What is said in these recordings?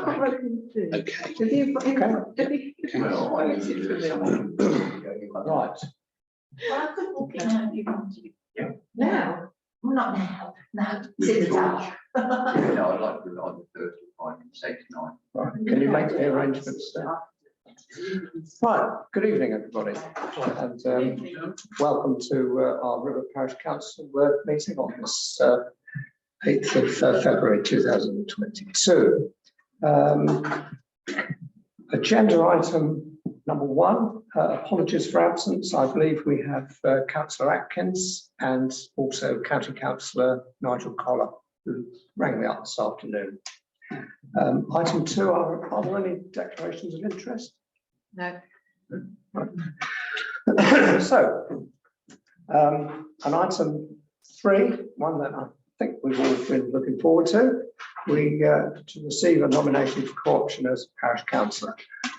Okay. Right. Well, I could walk in and you want to. Yeah. Now? Well, not now. No, sit the touch. No, I'd like to do it on the 35 and 69. Right. Can you make the arrangements then? Right. Good evening, everybody, and welcome to our River Parish Council meeting on this 8th of February 2022. Agenda item number 1, apologies for absence. I believe we have Councillor Atkins and also County Councillor Nigel Collar, who rang me up this afternoon. Item 2, are there any declarations of interest? No. So, an item 3, one that I think we've all been looking forward to, to receive a nomination for co-option as Parish Councillor.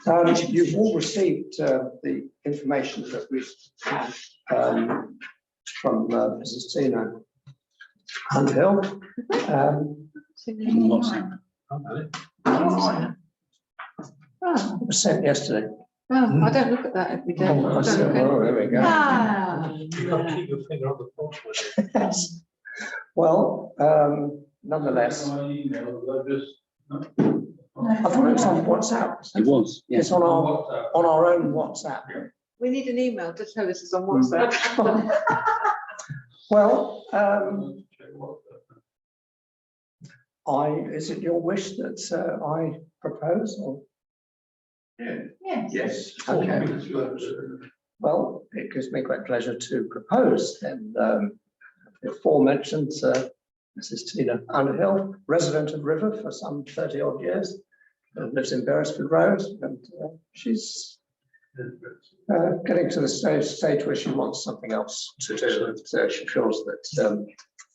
You've all received the information that we've had from Mrs. Tina Underhill. It was sent yesterday. Oh, I don't look at that every day. Oh, there we go. You've got to keep your finger on the pulse with it. Yes. Well, nonetheless, I thought it was on WhatsApp. It was, yes. It's on our own WhatsApp. We need an email to tell us it's on WhatsApp. Well, is it your wish that I propose, or? Yes. Yes. Okay. Well, it gives me great pleasure to propose then the aforementioned Mrs. Tina Underhill, resident of River for some 30 odd years, lives in Beresford Road, and she's getting to the stage where she wants something else to do. And she feels that,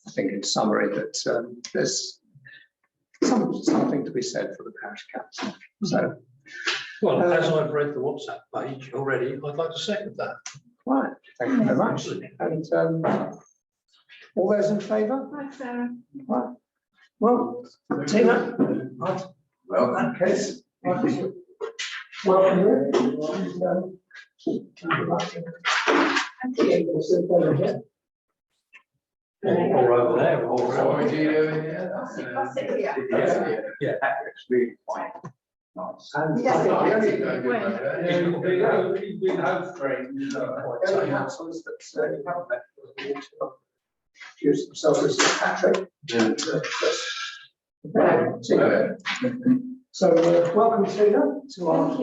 I think in summary, that there's something to be said for the Parish Council. So, Well, as I've read the WhatsApp page already, I'd like to second that. right, thank you very much. And all those in favour? Hi, Sarah. Right. Well, Tina, right. Well, that case, welcome. Or over there, or so over we do there. yeah, it's really quite nice. And Yeah. I think the He's been house trained. only councillors that haven't met introduce themselves as Patrick. So welcome, Tina, to our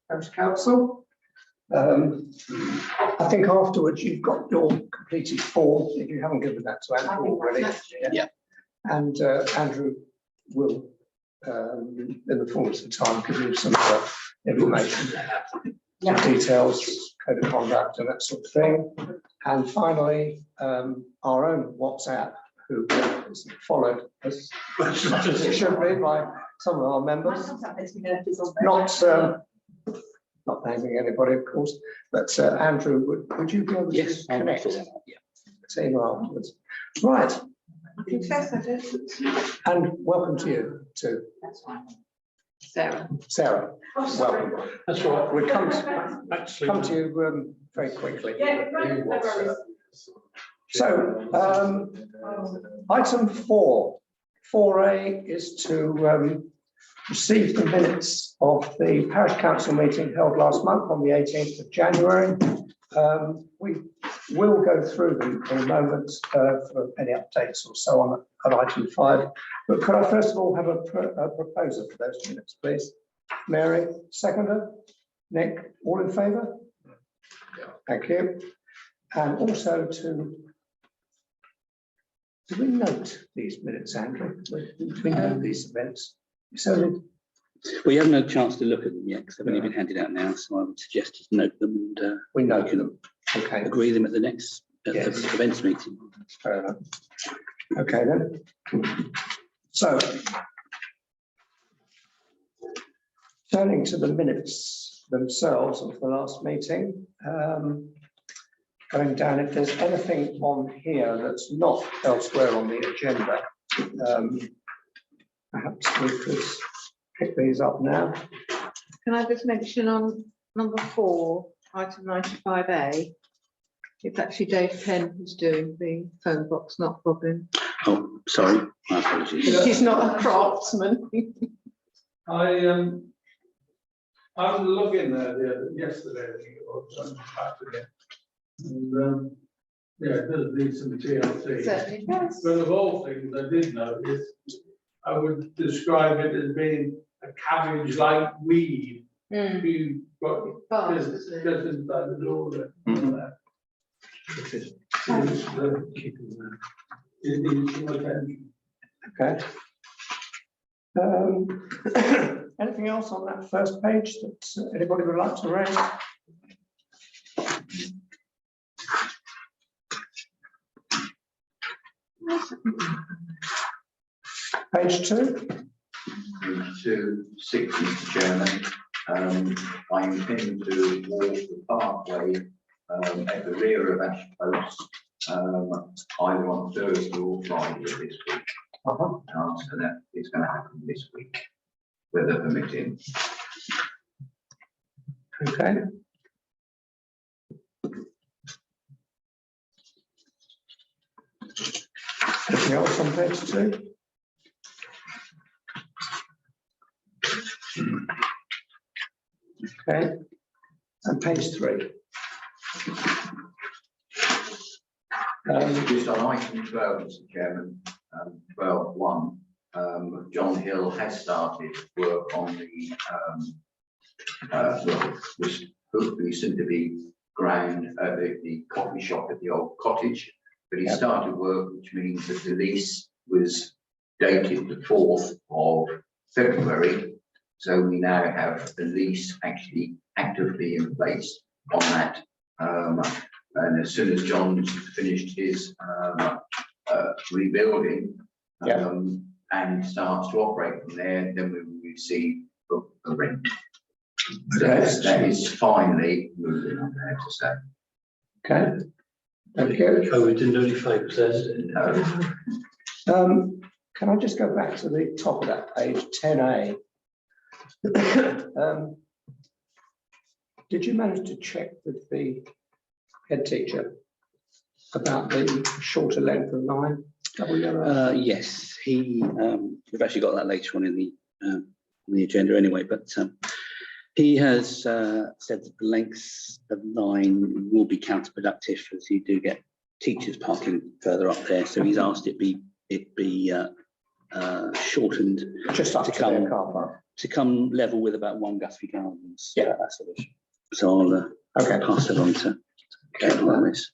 Parish Council. I think afterwards you've got your completed form, if you haven't given that to Andrew already. Yeah. And Andrew will, in the fullness of time, give you some information, details, code of conduct and that sort of thing. And finally, our own WhatsApp, who is followed as much as it should be by some of our members. Not naming anybody, of course, but Andrew, would you be able to connect? Yeah. Tina afterwards. Right. I confess I don't. And welcome to you too. That's fine. Sarah. Sarah, welcome. That's right. We'll come Actually, to you very quickly. Yeah, right. No worries. So, item 4, 4A is to receive the minutes of the Parish Council meeting held last month on the 18th of January. We will go through them in a moment for any updates or so on at item 5. But could I first of all have a proposer for those minutes, please? Mary, seconder? Nick, all in favour? Yeah. Thank you. And also do we note these minutes, Andrew? Do we know these events? So We haven't had a chance to look at them yet because they've only been handed out now, so I would suggest just note them and we note them. Okay. agree them at the next Yes. events meeting. Fair enough. Okay then. So turning to the minutes themselves of the last meeting, going down, if there's anything on here that's not elsewhere on the agenda, perhaps we could pick these up now. Can I just mention on number 4, item 95A, it's actually Dave Penn who's doing the phone box, not Robin. Oh, sorry, my apologies. He's not a craftsman. I was looking there yesterday, I think it was, back again. And, yeah, it does need some TLC. Certainly does. But of all things I did notice, I would describe it as being a cabbage-like weed. You've got Fast, just isn't it? inside the door there. It needs some attention. Okay. Anything else on that first page that anybody would like to raise? Page 2. To 6, Mr. Chairman, I intend to walk the pathway at the rear of Ash Post, either on Thursday or Friday of this week. So that it's going to happen this week, weather permitting. Okay. Anything else on page 2? Okay. And page 3. Just on item 12, Mr. Chairman, 12.1, John Hill has started work on the which hopefully soon to be ground the coffee shop at the old cottage. But he started work, which means that the lease was dated the 4th of February. So we now have the lease actually actively in place on that. And as soon as John's finished his rebuilding and starts to operate from there, then we will receive a rent. So that is finally moving, I'm there to say. Okay. Thank you. COVID didn't do any favours there. Can I just go back to the top of that page, 10A? Did you manage to check with the head teacher about the shorter length of line? Double yellow? Yes, we've actually got that later on in the agenda anyway, but he has said that the lengths of line will be counterproductive as you do get teachers parking further up there. So he's asked it be shortened Just up to their car park. to come level with about 1 Guthrie Gardens. Yeah. That sort of. So I'll pass it on to Kevin on this.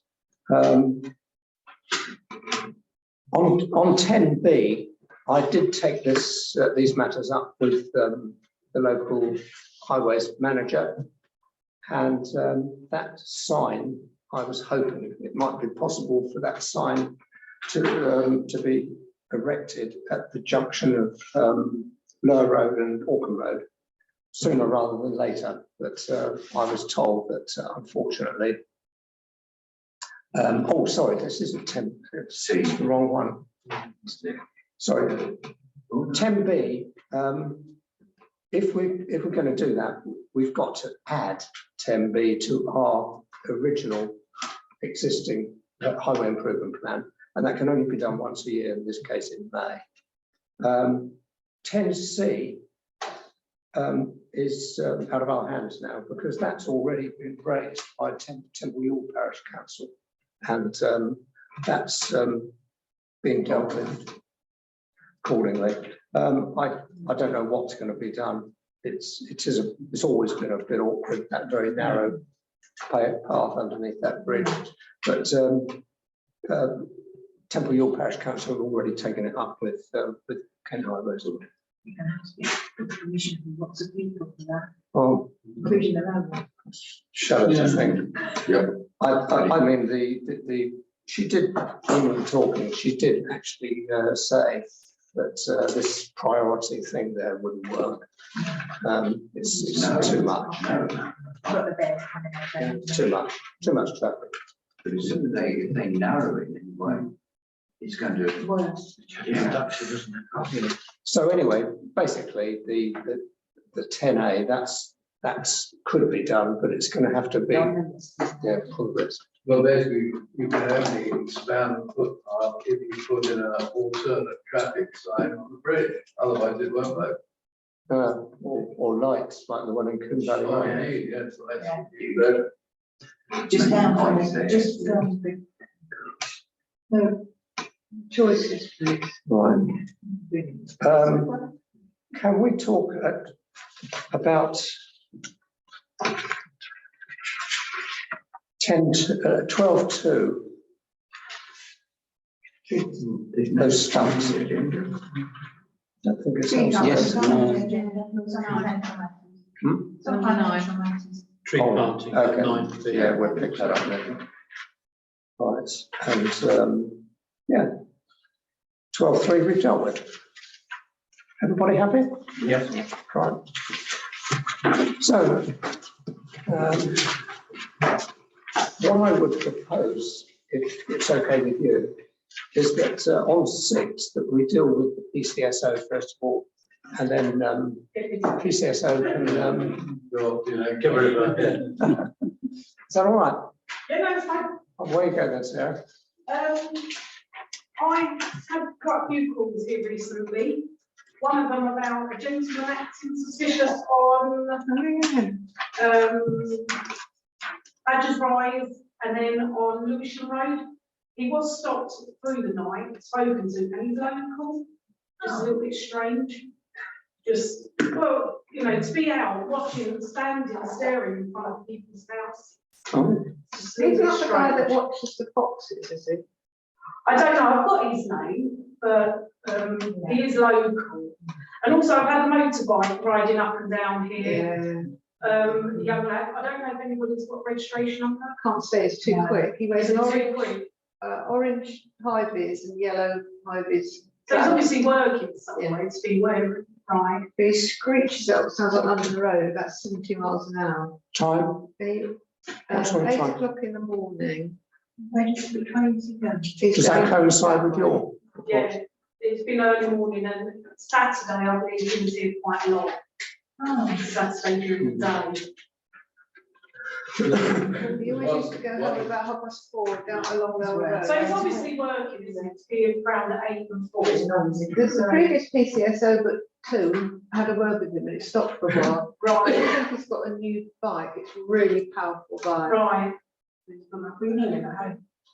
On 10B, I did take these matters up with the local highways manager, and that sign, I was hoping it might be possible for that sign to be erected at the junction of Lower Road and Auckland Road sooner rather than later, but I was told that unfortunately, oh sorry, this isn't 10, it's the wrong one. Sorry, 10B, if we're going to do that, we've got to add 10B to our original existing highway improvement plan, and that can only be done once a year, in this case in May. 10C is out of our hands now, because that's already been raised by Temple Ewell Parish Council, and that's being dealt with accordingly. I don't know what's going to be done. It's always been a bit awkward, that very narrow path underneath that bridge, but Temple Ewell Parish Council have already taken it up with Kent Highways. You're going to have to get permission from lots of people for that, Oh, including the landlord. shows, I think. Yeah. I mean, she did, when we were talking, she did actually say that this priority thing there wouldn't work. It's too much. Got the bed coming out there. Too much traffic. But as soon as they narrow it anyway, It's going to. Worse. Yeah. So anyway, basically, the 10A, that's could be done, but it's going to have to be, yeah, full risk. Well, basically, you can only expand the footpath if you put in an alternate traffic sign on the bridge, otherwise it won't work. Or lights like the one in Coombe Valley Oh, Road. indeed, yes, Yeah. better. Just down Like on you say, it, just no. Choices, please. Right. Can we talk about 12.2? Those stumps. I don't think it's. Yes, no. Some financial matters. Tree planting, Okay. 9B. Yeah, we'll pick that up then. Right, and yeah, 12.3 we've dealt with. Everybody happy? Yes. Right. So, what I would propose, if it's okay with you, is that on 6 that we deal with the PCSO first of all, and then PCSO can. Well, you know, get rid of that. Is that all right? Yeah, no, it's fine. Away you go then, Sarah. I had quite a few calls here recently. One of them about a gentleman acting suspicious on Badger's Rise and then on Lewisham Road. He was stopped through the night, spoken to, and he's local, just a little bit strange. Just, well, you know, to be out, watching, standing, staring in front of people's house. Oh. Just a He's little not bit the guy that strange. watches the foxes, is he? I don't know, I've got his name, but he is local. And also I've had a motorbike riding up and down here. Young lad, I don't know if anybody's got registration on that. Can't say it's too quick. He wears Is an it orange, too quick? orange high vis and yellow high vis. So he's obviously working somewhere, it's been wearing, right? But he screeches up, sounds like London Road, about 70 miles an hour. Time? He, What sort of 8 time? o'clock in the morning. Where does the trains go? He's Does that going coincide with that way. your? Yeah, it's been early morning and Saturday I believe he was here quite a lot. Oh, Saturday during the day. He always used to go home about 4:30 down along the road. So he's obviously working, isn't it, to be around at 8 and 4. There's the previous PCSO, but 2 had a word with him and it stopped for a while. I Right, think he's got a new bike. It's a really powerful bike. right.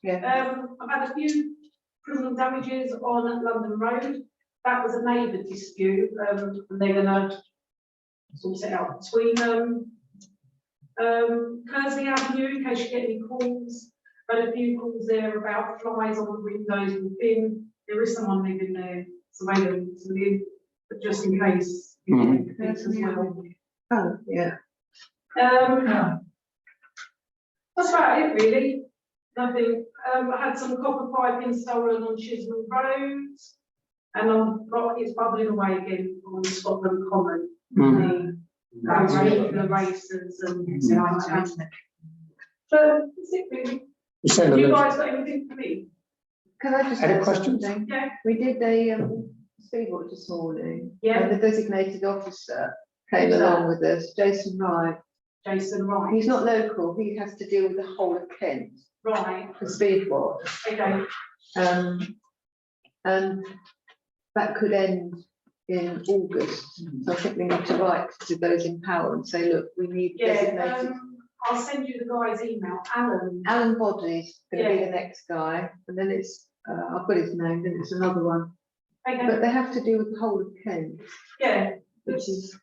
Yeah. I've had a few criminal damages on London Road. That was a neighbour dispute, and they're gonna sort it out between them. Kersley Avenue, in case you get any calls, had a few calls there about flies on the windows and bin. There is someone living there, so maybe to live, but just in case. you get things as well. Oh, yeah. That's about it, really. Nothing. I had some copper piping stolen on Chisnall Road, and it's bubbling away again on Scotland Common. The races and so on. So that's it, really. You send Have you them. guys got anything for me? Can I just Any add questions? something? Yeah. We did a speed watch this morning. Yeah. And the designated officer came Who's that? along with us, Jason Wright. Jason Wright. He's not local, he has to deal with the whole of Kent Right. for speed watch. Okay. And that could end in August. So I think we need to write to those in power and say, look, we need Yeah. designated. I'll send you the guy's email, Alan. Alan Bodley's going to be Yeah. the next guy, and then it's, I've got his name, then it's another one. Okay. But they have to deal with the whole of Kent, Yeah. which is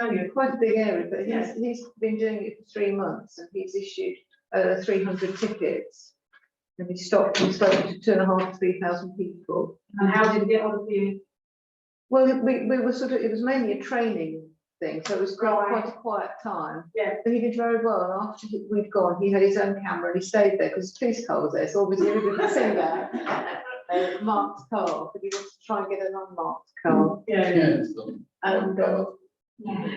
Okay. quite a big area, but Yeah. he's been doing it for 3 months and he's issued 300 tickets. And he stopped and spoke to 2,500 to 3,000 people. And how did it get on with you? Well, we were sort of, it was mainly a training thing, so it was quite a quiet time. Yeah. But he did very well, and after we'd gone, he had his own camera and he stayed there because his police car was there, so obviously everybody could see that. Marked car, but he wanted to try and get an unmarked car. Yeah. And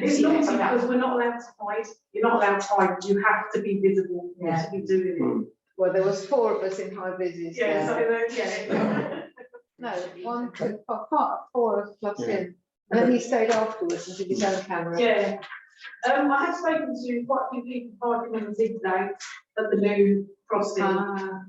It's naughty because we're not allowed to hide. You're not allowed to hide. You have to be visible to be doing Well, there was 4 of us in high vises. Yeah, so, there. yeah. No, 1, 2, 4 of us plus him. And then he stayed afterwards and did his own camera. Yeah. I have spoken to quite a few people parking on the zigzag at the new crossing.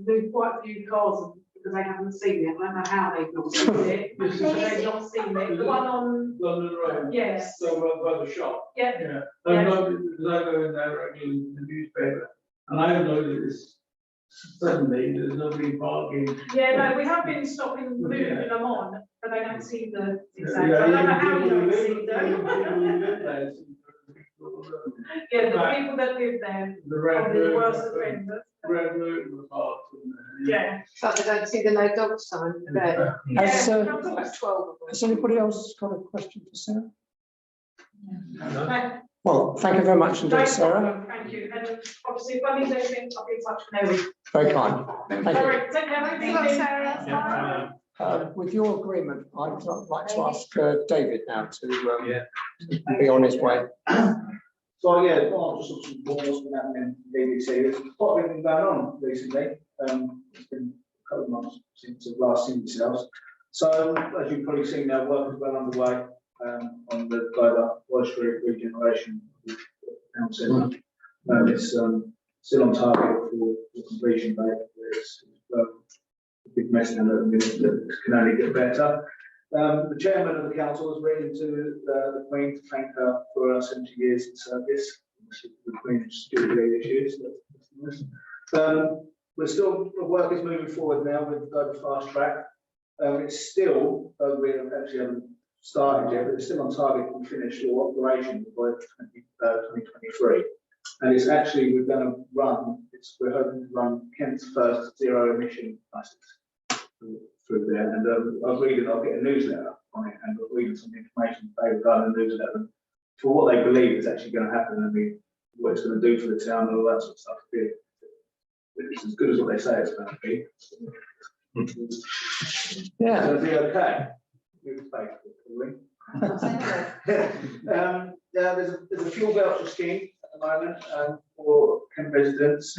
Moved quite a few cars because they haven't seen it. I don't know how they've not seen it. But they've not seen it. The one on. London Road. Yes. So by the shop. Yeah. Yeah. Yeah. I noticed, because I go in there regularly in the newspaper, and I noticed suddenly there's nobody parking. Yeah, no, we have been stopping, moving them on, but they don't see the zigzags. Yeah, I don't know even how you people who don't live- see them. people who live there, Yeah, the people that live there, The red probably the road, worst offenders. red road was parked in there. Yeah. But they don't see the no dog sign there. Has, Yeah. About 12 of us. has anybody else got a question for Sarah? No, Well, thank you very much indeed, Sarah. problem, thank you. And obviously, if I need anything, I'll be in touch with Mary. Very kind. Thank Thank All you. right, take care. Thanks a lot, Sarah. Yeah. With your agreement, I'd like to ask David now to be on his way. So yeah, well, just sort of more what's been happening in BBC. There's quite a bit been going on recently. It's been a couple of months since I've last seen yourselves. So as you've probably seen now, work is well underway on the Global Forestry Regeneration Council. It's still on target for the completion date. It's a big mess down at the minute that can only get better. The chairman of the council has written to the Queen to thank her for her 70 years in service. The Queen's stewardship issues. We're still, the work is moving forward now with the fast track. It's still, we actually haven't started yet, but it's still on target to finish your operation by 2023. And it's actually, we're going to run, we're hoping to run Kent's first zero emission buses through there. And I was reading, I'll get a newsletter on it, and I was reading some information they regarding the newsletter for what they believe is actually going to happen and what it's going to do for the town and all that sort of stuff. It's as good as what they say it's going to be. Yeah. So it'll be okay. Good faith, probably. There's a fuel voucher scheme at the moment for Kent residents.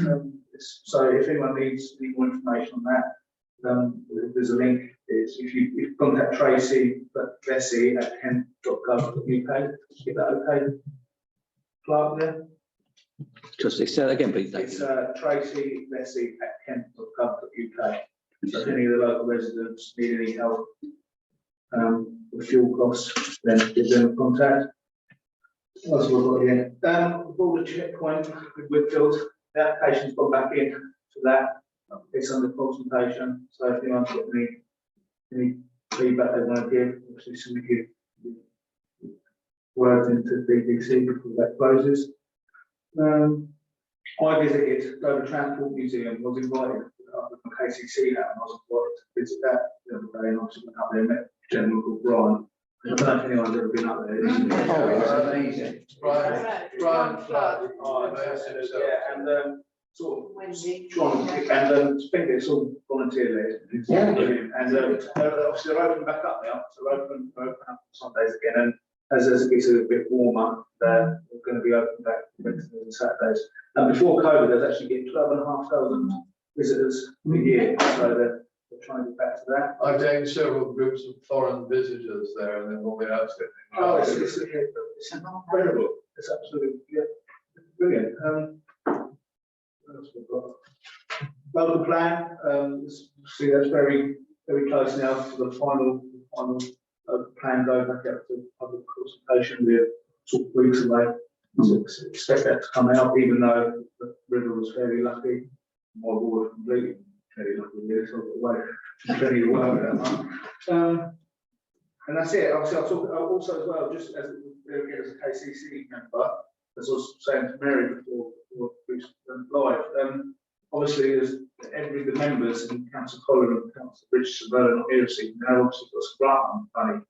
So if anyone needs any more information on that, there's a link. It's if you contact Tracy Vesey at kent.gov.uk. Get that okay, Clark there? Just say that again, please. It's Tracy Vesey at kent.gov.uk. So if any of the local residents need any help with fuel costs, then give them a contact. What else have I got here? The border checkpoint with Whitfield, the application's gone back in for that. It's under consultation, so if anyone's got any feedback they want to give, obviously somebody give word into BBC before that closes. I visited Dover Transport Museum, was invited up with my KCC hat, and I was invited to visit that the other day, and I was up there and met a gentleman called Brian. I don't know if anyone's ever been up there. It's amazing. Brian Flood. Yeah, and sort of trying to pick, and I think it's all volunteer led. Yeah. Brilliant. And obviously they're open back up now, so they're open up on Sundays again. And as it gets a bit warmer, they're going to be open back Wednesdays and Saturdays. And before COVID, there's actually getting 12,500 visitors a year, so they're trying to get back to that. I've taken several groups of foreign visitors there, and then we'll be out to it. Oh, it's incredible. It's absolutely brilliant. What else we've got? Local plan. See, that's very close now to the final plan go back out to public consultation. We're sort of weeks away. So expect that to come out, even though the river was fairly lucky. My ward completely fairly lucky really, so I've got away. Plenty of work that month. And that's it. Obviously, I'll talk also as well, just as a KCC member, as I was saying to Mary before we went live. Obviously, there's the members in Council Colin and Council Richardson, Road and Heresy, now obviously got some grant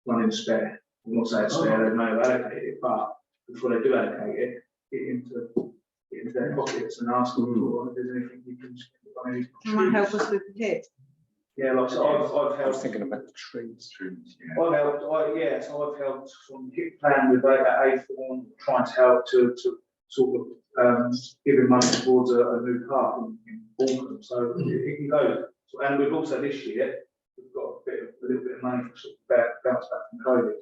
money spare. I'm not saying spare, they may have allocated it, but before they do allocate it, get into their pockets and ask them if there's anything you can spend. Can I help us with the pit? Yeah, like so I've I was helped. thinking about the trees. I've helped. So I've helped from hit plan with A form, trying to help to sort of giving money towards a new park in Auckland, so it can go. And we've also this year, we've got a little bit of money for sort of bounce back from COVID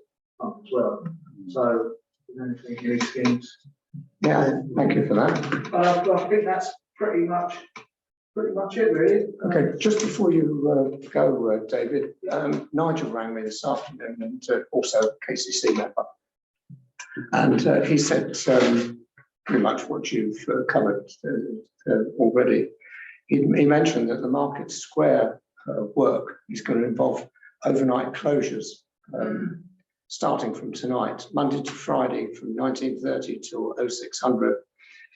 as well. So, anything, any schemes? Yeah, thank you for that. I think that's pretty much it, really. Okay, just before you go, David, Nigel rang me this afternoon and also KCC member. And he said pretty much what you've covered already. He mentioned that the Market Square work is going to involve overnight closures starting from tonight, Monday to Friday from 1930 till 0600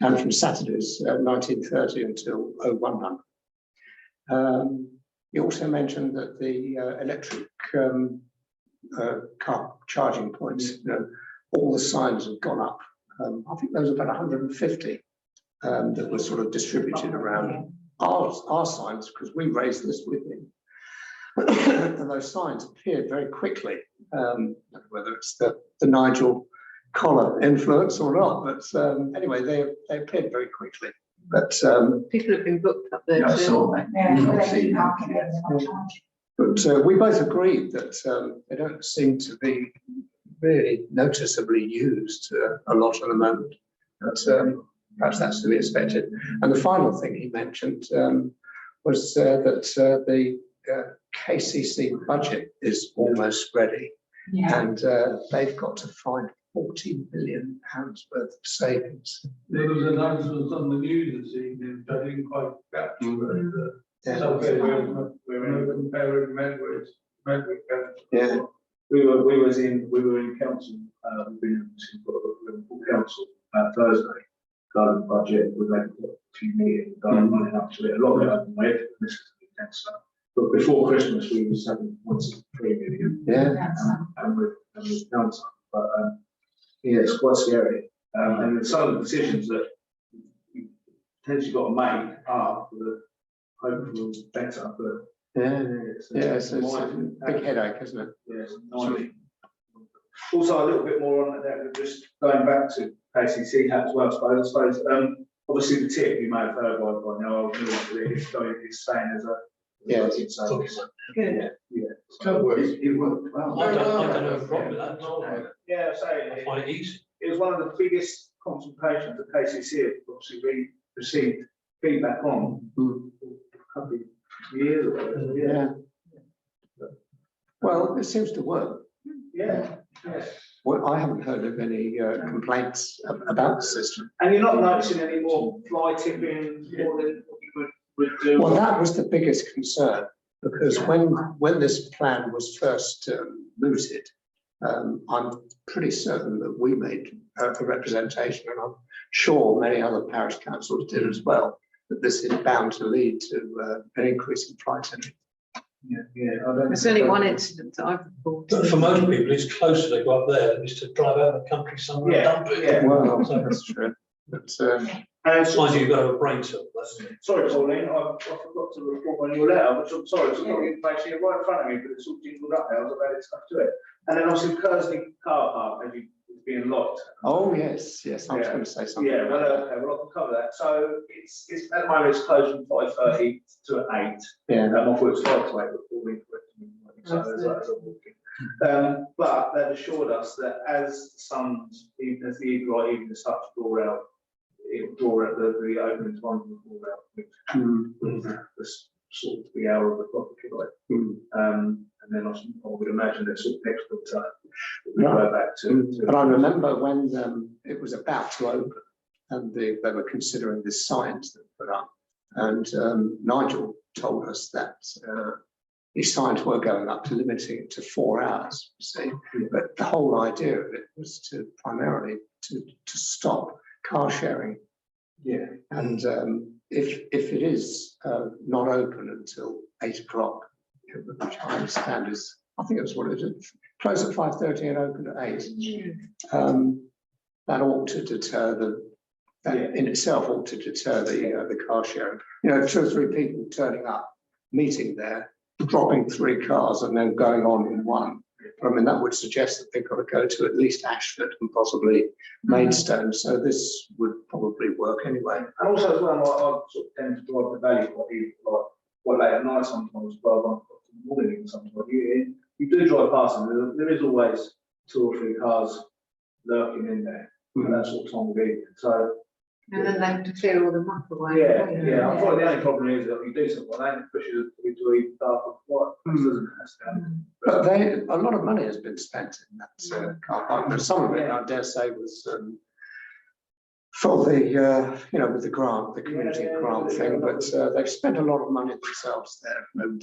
and from Saturdays 1930 until 0100. He also mentioned that the electric car charging points, all the signs have gone up. I think there was about 150 that were sort of distributed around our signs, because we raised this with him. And those signs appeared very quickly, whether it's the Nigel collar influence or not, but anyway, they appeared very quickly. But People have been booked up there Yeah, I too. saw that. But we both agreed that they don't seem to be really noticeably used a lot at the moment. But perhaps that's to be expected. And the final thing he mentioned was that the KCC budget is almost ready, and they've got to find £40 million worth of savings. There was announcements on the news this evening, which I didn't quite capture, but we're comparing Medway. Yeah. We were in council, we've been in council Thursday, garden budget, we've had a few meetings, running up to it, a lot of it I've made, this is the council. But before Christmas, we was having 1.3 million. Yeah. And we've done some, but yeah, it's quite scary. And some of the decisions that you potentially got to make are for the hopefully better, but It's a big headache, isn't it? yes, also a little bit more on that, just going back to KCC as well, I suppose. Obviously the tip you may have heard by now, it's staying as a Good. So it worked well. I don't have a problem with that at all. Yeah, I find it easy. it was one of the biggest consultations that KCC have obviously received feedback on a couple of years ago. Yeah. Well, it seems to work. Yeah. Well, I haven't heard of any complaints about the system. And you're not noticing any more fly tipping more than what you would do? Well, that was the biggest concern, because when this plan was first mooted, I'm pretty certain that we made a representation, and I'm sure many other parish councils did as well, that this is bound to lead to an increase in flight entry. There's only one incident that I've reported. But for most people, it's closer to go up there than it is to drive out of the country somewhere and dump it. Well, that's true. But Mind you, you've got to have a brain cell. Sorry, Pauline, I forgot to report on your letter, which I'm sorry, it's not the information here right in front of me, but it's all jingled up now, I've added stuff to it. And then obviously Kersley car park, as you, it's being locked. oh yes, I was going to say something. Yeah, well, okay, well, I can cover that. So it's at the moment, it's closed from 5:30 to 8. Yeah. Off work 5 to 8, but 4 weeks. So there's that. But they've assured us that as the sun's, even as the evening starts to draw out, it will draw out the opening time will draw out, which the sort of the hour of the clock, if you like. And then I would imagine that sort of next time we go back to. But I remember when it was about to open, and they were considering the signs that were put up, and Nigel told us that these signs were going up to limiting it to 4 hours, you see. But the whole idea of it was to primarily to stop car sharing. Yeah. And if it is not open until 8 o'clock, which I understand is, I think it was what it is, close at 5:30 and open at 8. That ought to deter in itself ought to deter the car sharing. 2 or 3 people turning up, meeting there, dropping 3 cars and then going on in one. But I mean, that would suggest that they've got to go to at least Ashford and possibly Maidstone. So this would probably work anyway. And also as well, I sort of tend to drive the value quite late at night sometimes, 12 o'clock in the morning even sometimes. You do drive past them, there is always 2 or 3 cars lurking in there, and that sort of time of evening. So, And then they have to clear all the muck away. yeah. I thought the only problem is that you do something, they push you to eat dark or quiet. But a lot of money has been spent in that car park. But some of it, I dare say, was for the, with the grant, the community grant thing. But they've spent a lot of money themselves there and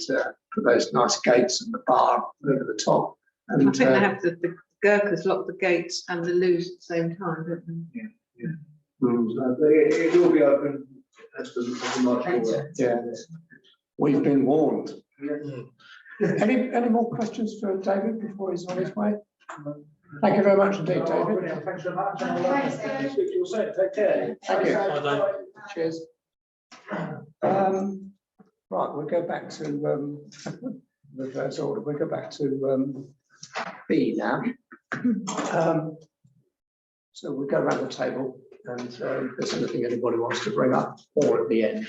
put those nice gates and the bar over the top. And I think they have the Gurkhas lock the gates and the loos at the same time, don't they? So it will be open as the March forward. yeah, we've been warned. Any more questions for David before he's on his way? Thank you very much indeed, David. Brilliant, thanks very much. And Thanks, I'll David. speak to you soon. Take care. Thank you. Bye, Cheers. Right, we'll go back to reverse order. We'll go back to B now. So we'll go around the table and if there's anything anybody wants to bring up or at the end.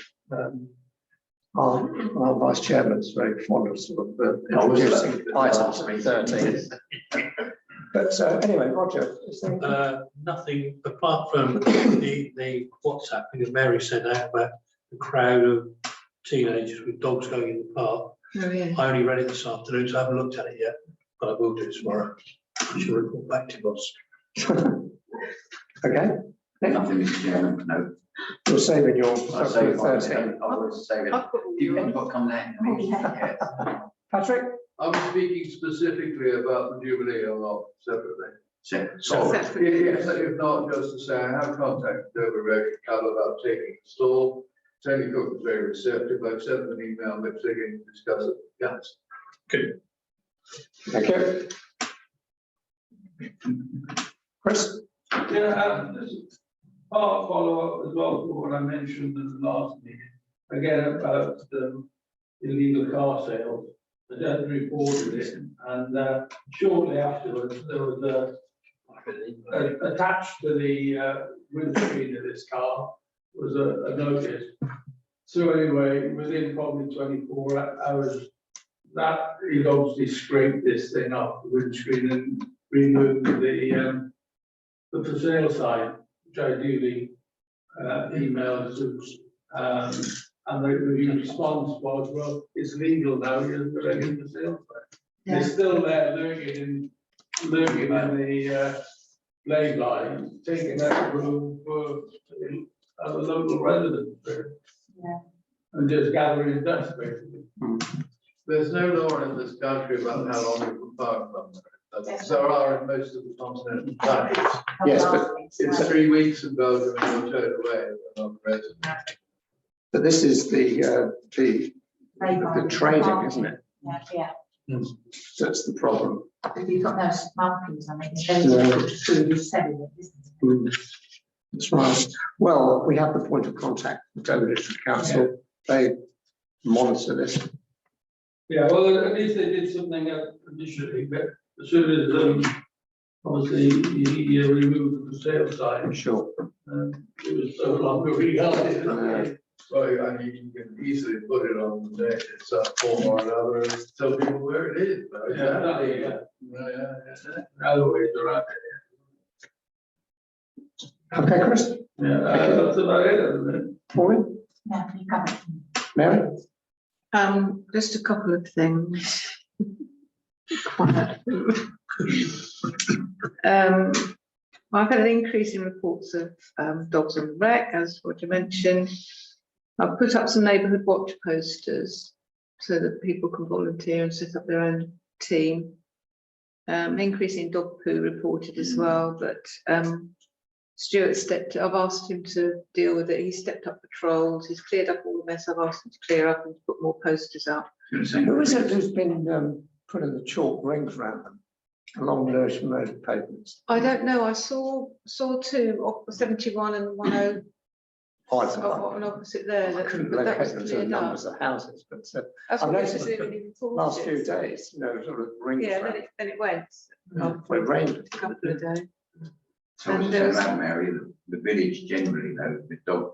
Our vice chairman's very fond of sort of introducing items 13. But anyway, Roger, is there Nothing apart from the WhatsApp thing that Mary sent out about the crowd of teenagers with dogs going in the park. Oh, yeah. I only read it this afternoon, so I haven't looked at it yet, but I will do tomorrow. I shall report back to boss. okay? Nothing, Mr. Chairman, no. You're saving your I say 13. I was saying, I've got all depends yours. what comes out. I mean, yeah. Patrick? I was speaking specifically about the Jubilee or not separately. So, If not, just to say, I have contacted Dover Rec Club about taking the stall. Tony Cook was very receptive. I've sent them an email, which they can discuss it. Yes. Good. Thank you. Chris? Yeah, this is part follow-up as well for what I mentioned in the last meeting. Again, about illegal car sales. The judge reported it, and shortly afterwards, there was attached to the windscreen of this car was a notice. So anyway, within probably 24 hours, that he'd obviously scraped this thing off the windscreen and removed the for sale sign, which I duly emailed to, and the response was, well, it's legal now, you're ready for sale sign. Yeah. They're still there lurking in the lane line, taking that room for other local residents. Yeah. And just gathering dust, basically. There's no law in this country about how long you can park somewhere. There are in most of the continental countries. Yes, but It's 3 weeks in Belgium and you're towed away as a non-resident. But this is the trading, isn't it? Yeah, That's the problem. if you've got no markings on it, it's very difficult to prove you're selling it, isn't it? That's right. Well, we have the point of contact, the Dover District Council. They monitor this. Yeah, well, at least they did something initially, but as soon as, obviously, he removed the sale sign, Sure. it was no longer regarded. Well, I mean, you can easily put it on the net in some form or another and tell people where it is. But yeah. Other ways around it. Okay, Chris? Yeah, that's about it, isn't it? Pauline? Yeah, you covered it. Mary? Just a couple of things. I've had an increase in reports of dogs on the wreck, as Roger mentioned. I've put up some neighbourhood watch posters so that people can volunteer and set up their own team. Increase in dog poo reported as well, but Stuart I've asked him to deal with it. He stepped up patrols, he's cleared up all the mess I've asked him to clear up and to put more posters up. Who is it who's been putting the chalk rings around them along Lewisham Road pavements? I don't know, I saw two, 71 and 10 I on opposite there. couldn't that was locate them to the cleared up. numbers of houses, but That's I've what noticed Mrs. Living last few reported. days, you know, sort of rings Yeah, around. then it went. Well, it rained. A couple of days. So I was And saying there's- about Mary, the village generally, though, the dog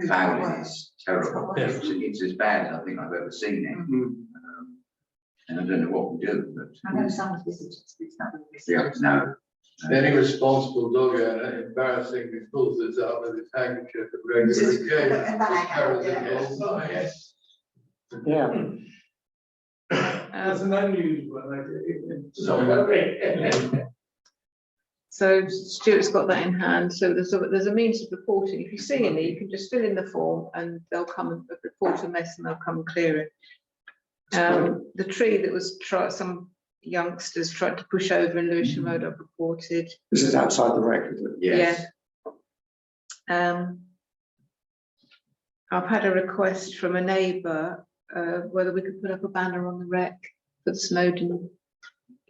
fouling is terrible. Yeah. It's as bad as I think I've ever seen it. And I don't know what we do, but I know someone's visited, it's not. yeah, no. Any responsible dog owner embarrassingly pulls this out with his handkerchief at regular occasions. Oh, yes. Yeah. That's an unusual one, I think. So Stuart's got that in hand, so there's a means of reporting. If you see any, you can just fill in the form and they'll come and report a mess and they'll come and clear it. The tree that was some youngsters tried to push over in Lewisham Road, I've reported. This is outside the rec, isn't it? Yes. I've had a request from a neighbour, whether we could put up a banner on the rec for the Snowdon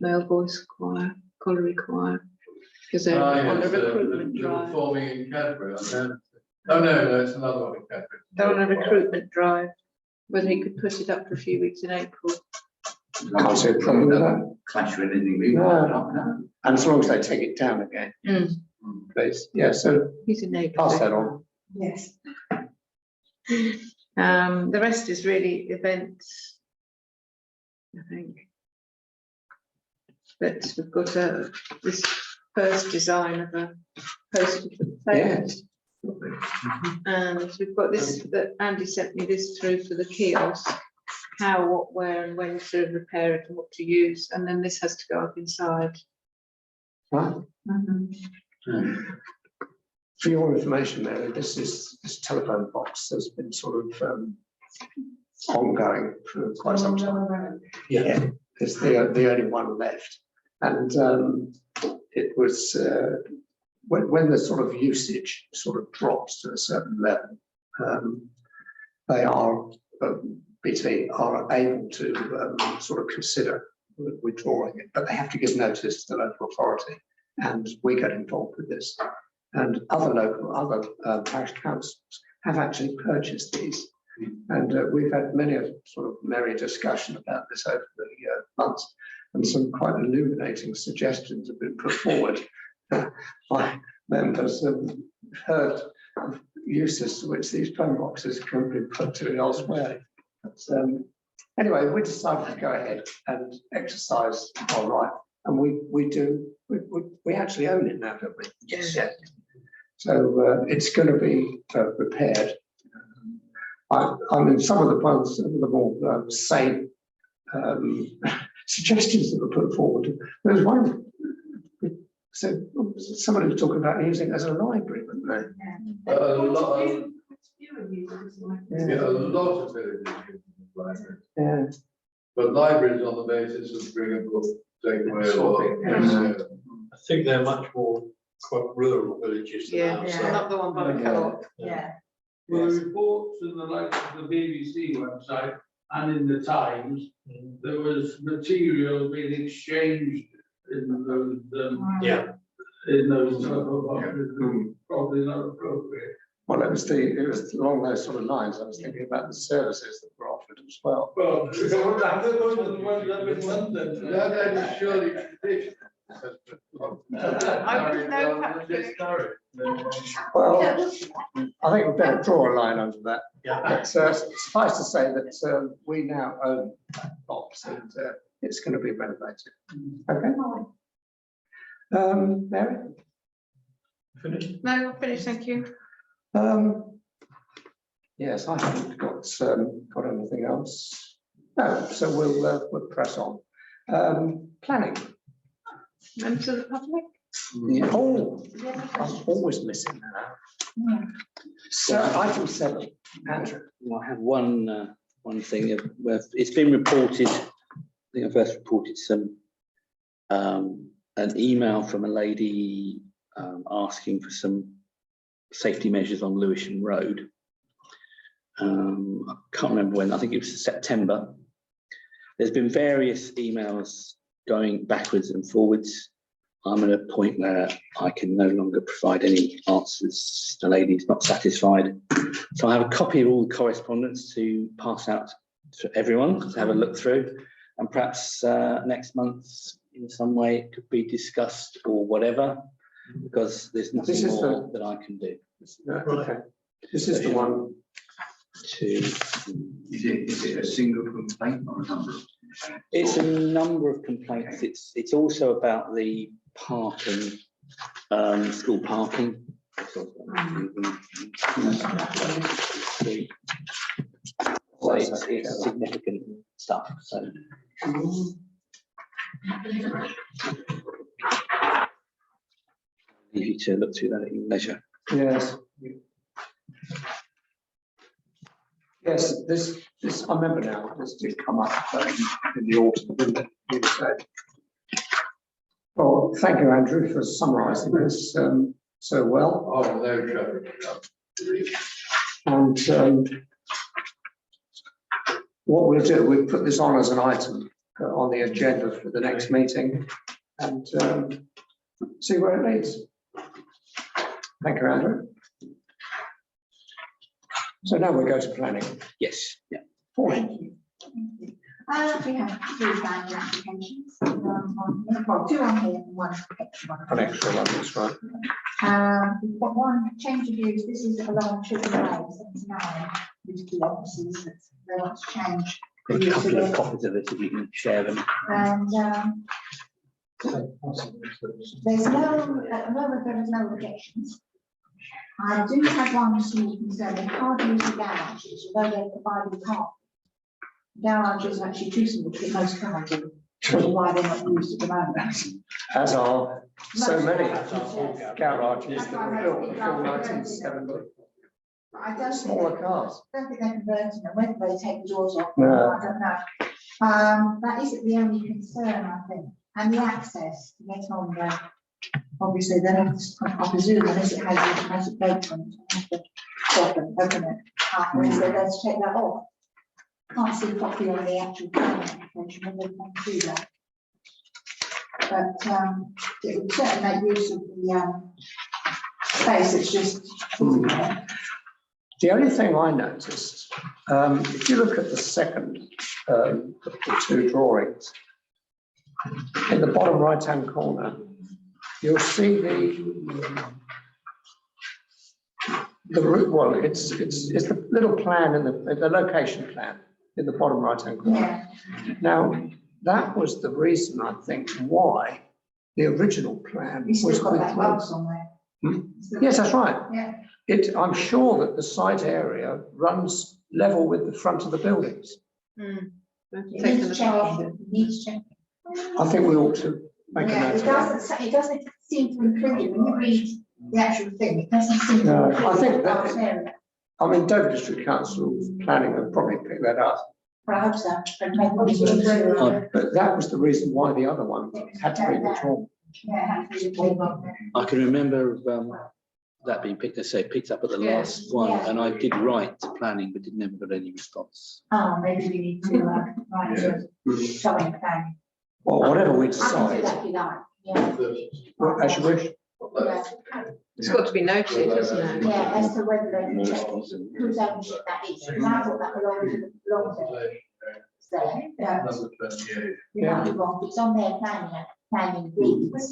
Male Voice Choir, Colliery Choir. Because they're on a recruitment drive. Performing in Canterbury, aren't they? Oh, no, it's another one in Canterbury. They're on a recruitment drive, whether he could put it up for a few weeks in April. I don't see a problem with that. Clash with anything we No. want, no. And as long as they take it down again, please. Yeah, so He's a neighbour. pass that on. Yes. The rest is really events, I think. But we've got this first design of a poster for the Yes. and we've got this, that Andy sent me this through for the kiosk, how, what, where and when to repair it and what to use, and then this has to go up inside. Right. For your information, Mary, this telephone box has been sort of ongoing for quite some time. Yeah, it's the only one left, and it was when the sort of usage sort of drops to a certain level, they are BT are able to sort of consider withdrawing it, but they have to give notice to the local authority, and we get involved with this. And other parish councils have actually purchased these, and we've had many a sort of merry discussion about this over the months, and some quite illuminating suggestions have been put forward by members who've heard of uses to which these phone boxes can be put to elsewhere. But, anyway, we decided to go ahead and exercise our right, and we actually own it now, don't we? Yes. Yeah. So it's going to be repaired. I mean, some of the ones, some of the more sane suggestions that were put forward. There's one. So somebody was talking about using it as a library, wasn't they? A lot of villages use libraries. Yeah. But libraries on the basis of bring a book, take away a lot. I think they're much more quite rural villages than Yeah, ours. Yeah. not the one by the co-op. Yeah. Well, the reports in the likes of the BBC website and in the Times, there was material being exchanged in those, Yeah. in those boxes, probably not appropriate. Well, it was along those sort of lines. I was thinking about the services that were offered as well. Well, those are the ones up in London. That is surely tradition. I wouldn't know, Patrick. Well, I think we better draw a line under that. Yeah. But suffice to say that we now own that box, and it's going to be renovated. Okay. Mary? Finished? No, I'm finished, thank you. Yes, I haven't got anything else. No, so we'll press on. Planning. And to the public? Oh, I'm always missing that. So item 7, Andrew. Well, I have one thing where it's been reported. I think I first reported an email from a lady asking for some safety measures on Lewisham Road. I can't remember when. I think it was. There's been various emails going backwards and forwards. I'm at a point where I can no longer provide any answers. The lady's not satisfied. So I have a copy of all the correspondence to pass out to everyone to have a look through. And perhaps next month, in some way, it could be discussed or whatever, because there's nothing more that I can do. Okay. This is the one. Is it a single complaint or a number? It's a number of complaints. It's also about the parking, school parking. So it's significant stuff. So. Leave you to look through that at your leisure. Yes. Yes, this, I remember now, this did come up in the autumn, didn't it? You said. Well, thank you, Andrew, for summarising this so well. Oh, no trouble. And what we'll do, we'll put this on as an item on the agenda for the next meeting and see where it leads. Thank you, Andrew. So now we go to planning. Yes. Yeah. Pauline. We have 3 planning applications, well, 2 on here and 1 extra one. An extra one, that's right. We've got 1 change of use. This is along Triple A 79, with the offices that they want to change. A couple of copies of it if you can share them. And there's no, at the moment, there is no objections. I do have one small concern. They can't use the garages, although they're providing parking. Garages are actually too small to fit most cars in, which is why they're not used at the moment. As are so many Yes. garages that were built before 1970. But I don't think Smaller cars. I don't think they're converting them, whether they take the doors off, No. I don't know. That isn't the only concern, I think, and the access to get on there. Obviously, then I presume unless it has automatic gates on it, I have to stop and open it. So let's take that off. Can't see properly on the actual planning application, whether they can do that. But it would certainly make use of the space, it's just sitting there. The only thing I noticed, if you look at the second of the 2 drawings, in the bottom right-hand corner, you'll see the route. Well, it's the little plan in the location plan in the bottom right-hand corner. Yeah. Now, that was the reason, I think, why the original plan You was still got that withdrawn. box on there. Yes, that's right. Yeah. I'm sure that the site area runs level with the front of the buildings. It needs to check. It needs check. I think we ought to make a Yeah, note it of that. doesn't seem to include it. When you read the actual thing, it doesn't seem to No, include. I think the that- vast area. I mean, Dover District Council's planning will probably pick that up, But I hope so. But maybe but that was the reason why the other one had to be withdrawn. yeah, it has to be on there. I can remember that being picked up at the last one, Yeah. and I did write to planning, but never got any response. Oh, maybe we need to write to showing plan. Or whatever we I can do decide, that if you like. Yeah. well, as you wish. Yeah. It's got to be noted, hasn't it? Yeah, as to whether they can check whose ownership that is. Because I thought that belonged to there. Yeah. You might be wrong. It's on their planning deeds.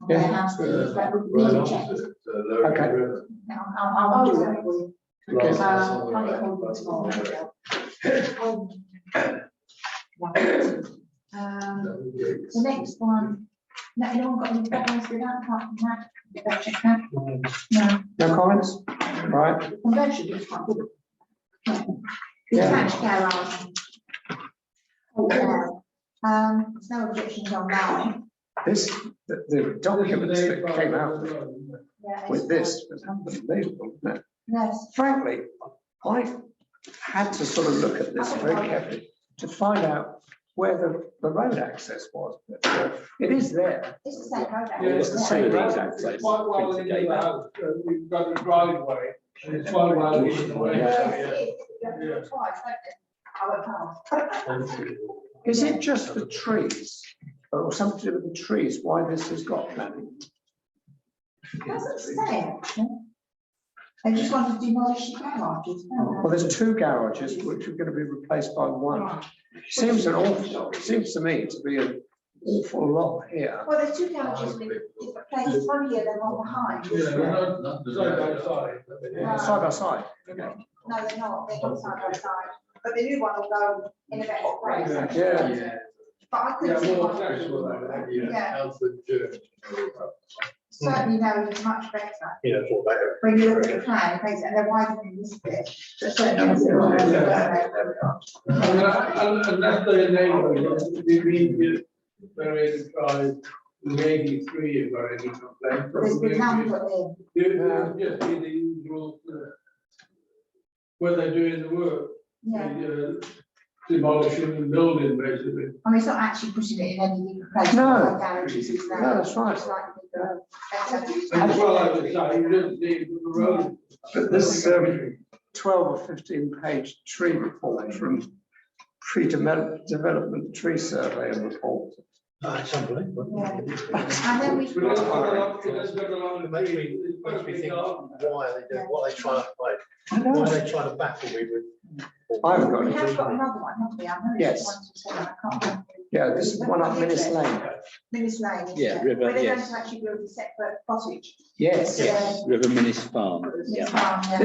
On their house deeds, but we need to check. Okay. I'll do that for you. Okay. I'll get hold of it tomorrow. The next one, no, anyone got any problems with that, apart from that? Better check that. No, No comments? Right, conversion is quite good. Yeah. Detached garage. Oh, yeah. There's no objections on that. the documents that came out Yeah, with this was unbelievable, wasn't it? yes, Frankly, I had to sort of look at this very carefully to find out where the road access was. But it is there. it's the same road. Yeah, it's the same road. road. It's quite well into the house, we've got a driveway, and it's quite well into the way. Yes, it is. You have to do it twice, don't you? I went past. Is it just the trees or something to do with the trees, why this has got planning. It doesn't say actually. They just want to demolish the garages. Well, there's 2 garages which are going to be replaced by 1. Right. Seems to me to be an awful lot here. Well, there's 2 garages in different places. One here, then one behind. Side by side. Yeah. Side by side. Okay. No, they're not. They're not side by side. But the new one will go in a better place. Yeah. But I couldn't see one. Yeah. Certainly knows much better. Yeah, it's all better. When you look at the plan, it makes, and they're widening this bit. So certainly. Unless they're neighbours, we need to very try. Maybe 3 have got any complaints. There's been none put in. Just be the usual, where they're doing the work. Yeah. Demolishing and building, basically. I mean, it's not actually putting it in any different place. No. Garages is there. No, that's right. It's like, And as well as I say, you just need the road. But this 12 or 15 page tree report from pre-development tree survey and report. It's unbelievable. Yeah. And then we've It makes me think, why are they doing, what are they trying to play? Why are they trying to baffle me with? I haven't got we it. have got another one, haven't we? I know Yes. it's one to say, I can't remember. Yeah, this is the one up Minnis Lane. Minnis Lane. isn't Yeah, it? River, Where they're going yes. to actually build a separate cottage. Yes. Yes, River Minnis Farm. Yes, Yeah.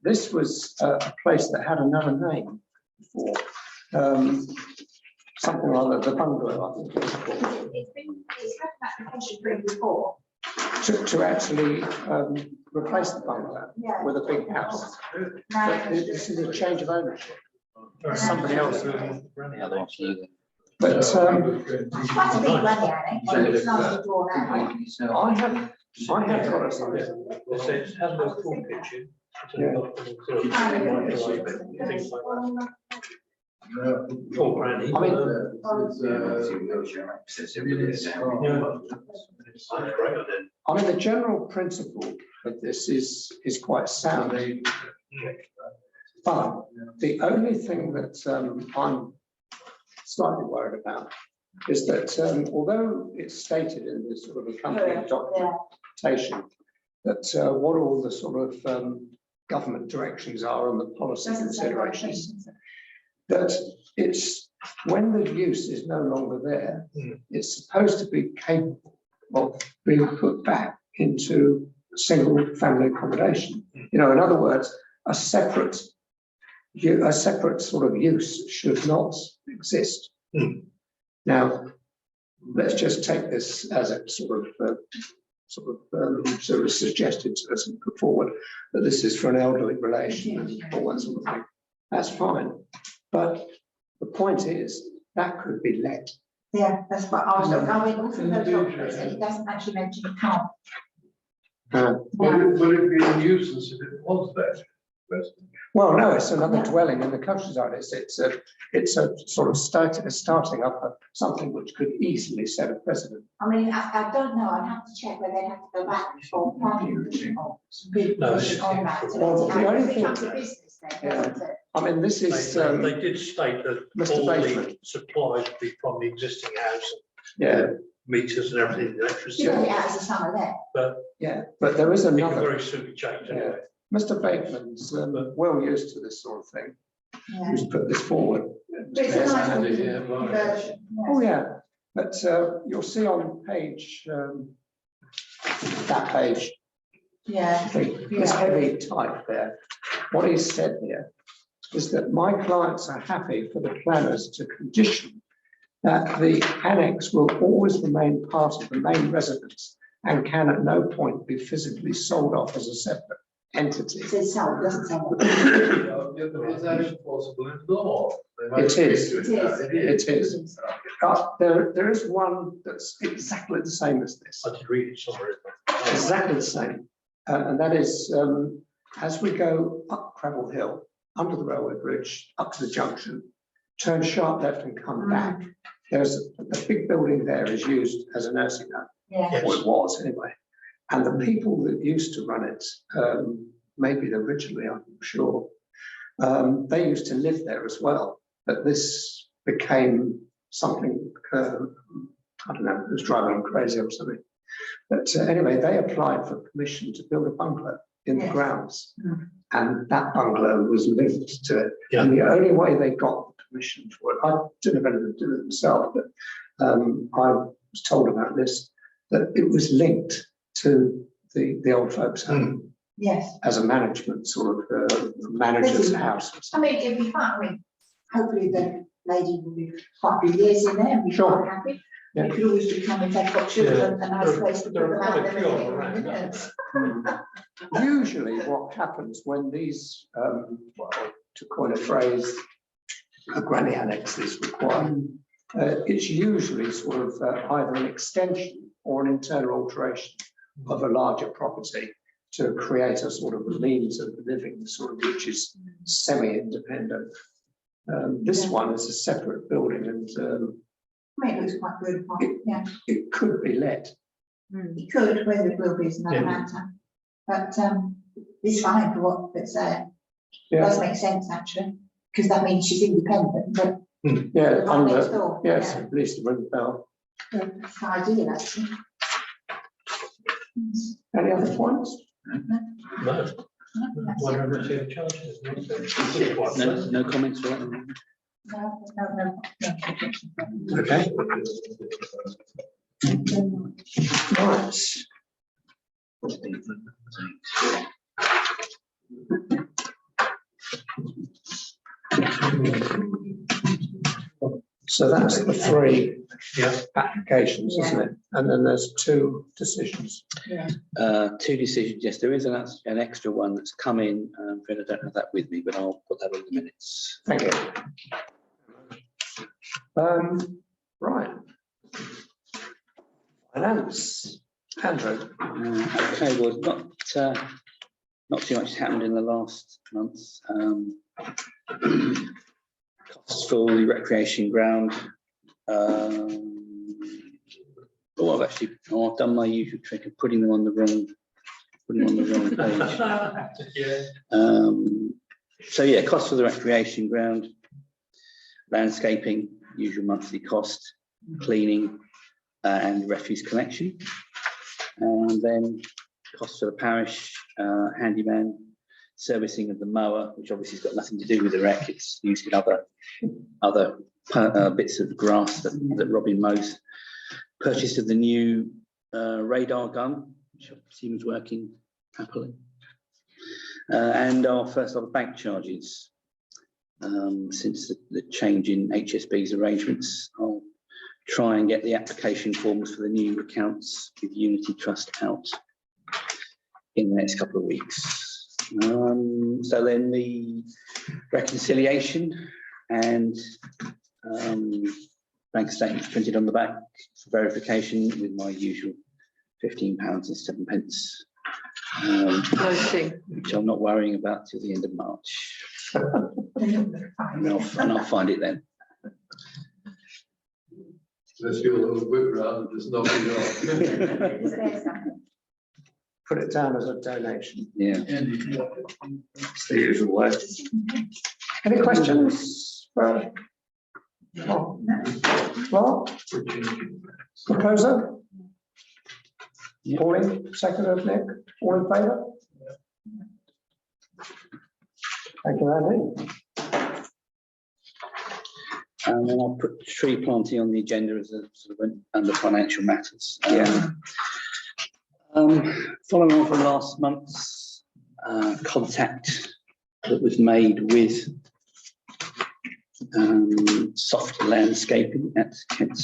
This was a place that had another name before. Something like the bungalow, I think it was called. It's had an application for it before. To actually replace the bungalow Yeah. with a big house. But Now, this is a change of ownership. Somebody else. Another one for you then. But it's quite a big one, yeah, and it's nicely drawn out. I have got it on here. It says, has no full kitchen. Full granny. I mean, I mean, the general principle of this is quite sound. But the only thing that I'm slightly worried about is that although it's stated in this sort of accompanying documentation that what all the sort of government directions are and the policy considerations, that it's when the use is no longer there, it's supposed to be capable of being put back into single family accommodation. You know, in other words, a separate sort of use should not exist. Now, let's just take this as a sort of suggested to us and put forward that this is for an elderly relation and all that sort of thing. That's fine, but the point is that could be let. Yeah, that's what I was looking, I mean, also those documents, and it doesn't actually mention it can't. Would it be a nuisance if it was there? Well, no, it's another dwelling in the countryside. It's a sort of starting up of something which could easily set a precedent. I mean, I don't know, I'd have to check whether they'd have to go back for planning permission or big permission on that. So the only it thing- becomes a business then, doesn't it? I mean, this is, They did state that Mr. all Bateman. the supplies would be from the existing house, yeah, meters and everything, electricity. Still, it has a summer there. But yeah, but there is it can another. very soon be changed anyway. Mr. Bateman's well used to this sort of thing. Yeah. Who's put this forward. But it's a nice looking Yeah, right. version. Oh, yeah, but you'll see on page, that page, I Yeah, think, this heavy type there. What he said here is that my clients are happy for the planners to condition that the annex will always remain part of the main residence and can at no point be physically sold off as a separate entity. it says so, it doesn't say what. Is that impossible in law? It is. It is. It is. There is one that's exactly the same as this. I did read it somewhere. Exactly the same. And that is, as we go up Cravel Hill, under the railway bridge, up to the junction, turn sharp left and come back. There's the big building there is used as a nursing home, Yeah, or it was anyway. And the people that used to run it, maybe originally, I'm not sure, they used to live there as well. But this became something I don't know, it was driving them crazy or something. But anyway, they applied for permission to build a bungalow in the Yes. grounds. And that bungalow was linked to it. Yeah. And the only way they got the permission for it, I didn't have anything to do with it myself, but I was told about this, that it was linked to the old folks' home Yes, as a management sort of manager's house. I mean, it'd be fun, I mean, hopefully the lady will be quite a few years in there and be Sure. quite happy. Yeah. It could always become, if they've got children, a nice place to put There are them out quite a there. few and around, everything, yes. Usually what happens when these, well, to coin a phrase, a granny annex is required, it's usually sort of either an extension or an internal alteration of a larger property to create a sort of means of living, sort of which is semi-independent. This one is a separate building and I mean, it looks quite good, yeah. it could be let. It could, whether it will be is another Yeah. matter. But it's fine for what it's there. It Yeah, does make sense actually, because that means she's independent, but yeah, right next under, door. yes, yeah. at least the ring bell. It's ideal actually. Any other points? No. Wonder how much the charge is. No comments for that? No. Okay. Right. So that's the three Yeah. applications, isn't it? And then there's two decisions. Two decisions, yes, there is an extra one that's come in, Fred, I don't have that with me, but I'll put that on the minutes. Thank you. Right. Finance, Andrew. Okay, well, not too much has happened in the last months. Costs for the recreation ground. I've done my usual trick of putting them on the wrong page. Yeah. So yeah, cost for the recreation ground, landscaping, usual monthly cost, cleaning, and refuse collection. And then cost for the parish, handyman, servicing of the mower, which obviously has got nothing to do with the rec, it's used in other bits of grass that Robin mows. Purchase of the new radar gun, which seems working happily. And our first lot of bank charges. Since the change in HSB's arrangements, I'll try and get the application forms for the new accounts with Unity Trust out in the next couple of weeks. So then the reconciliation and bank statements printed on the back for verification with my usual £15.07, which I'm not worrying about till the end of March. And I'll find it then. Let's do a little whip round and just knock it off. Is there something? Put it down as a donation. Yeah. It's the usual way. Any questions? Well, proposer? Yeah. Pauline, second of Nick, all in favour? Thank you, Andy. And then I'll put tree planting on the agenda as a sort of under financial matters. Following on from last month's contact that was made with soft landscaping at Kent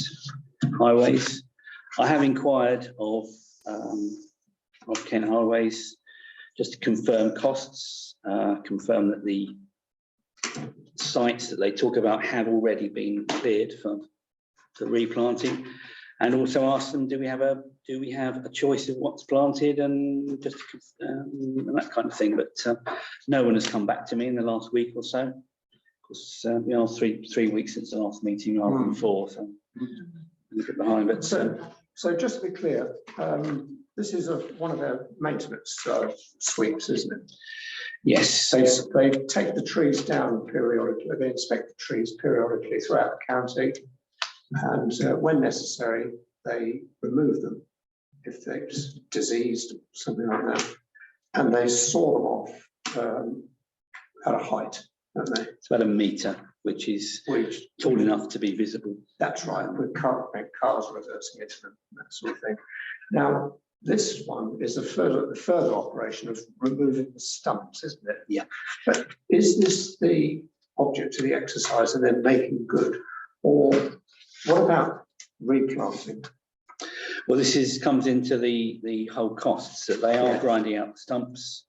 Highways, I have inquired of Kent Highways just to confirm costs, confirm that the sites that they talk about have already been cleared for replanting, and also ask them, do we have a choice of what's planted and just and that kind of thing. But no one has come back to me in the last week or so. Because we are three weeks since the last meeting rather than 4, so a little bit behind. But So just to be clear, this is one of their maintenance sweeps, isn't it? yes, They take the trees down periodically, they inspect the trees periodically throughout the county. And when necessary, they remove them if they're diseased, something like that, and they saw them off at a height, don't they? It's about a metre, which is Which, tall enough to be visible. that's right, with cars reversing into them, that sort of thing. Now, this one is a further operation of removing the stumps, isn't it? Yeah. But is this the object of the exercise and then making good? Or what about replanting? Well, comes into the whole costs that they are grinding out the stumps,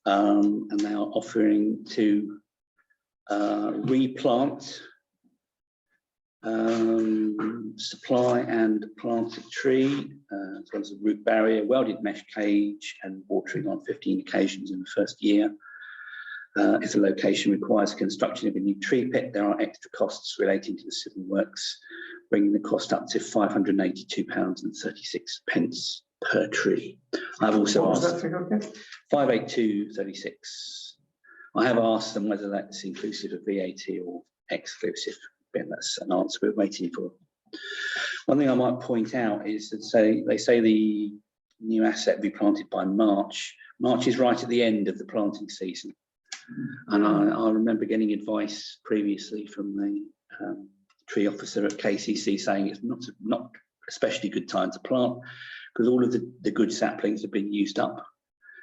and they are offering to replant, supply and plant a tree, as well as a root barrier, welded mesh cage, and watering on 15 occasions in the first year. If the location requires construction of a new tree pit, there are extra costs relating to the civil works, bringing the cost up to £582.36 per tree. I've also What was asked that figure again? 582.36. I have asked them whether that's inclusive of VAT or exclusive. Again, that's an answer we're waiting for. One thing I might point out is that they say the new asset will be planted by March. March is right at the end of the planting season. And I remember getting advice previously from the tree officer at KCC saying it's not especially good time to plant because all of the good saplings have been used up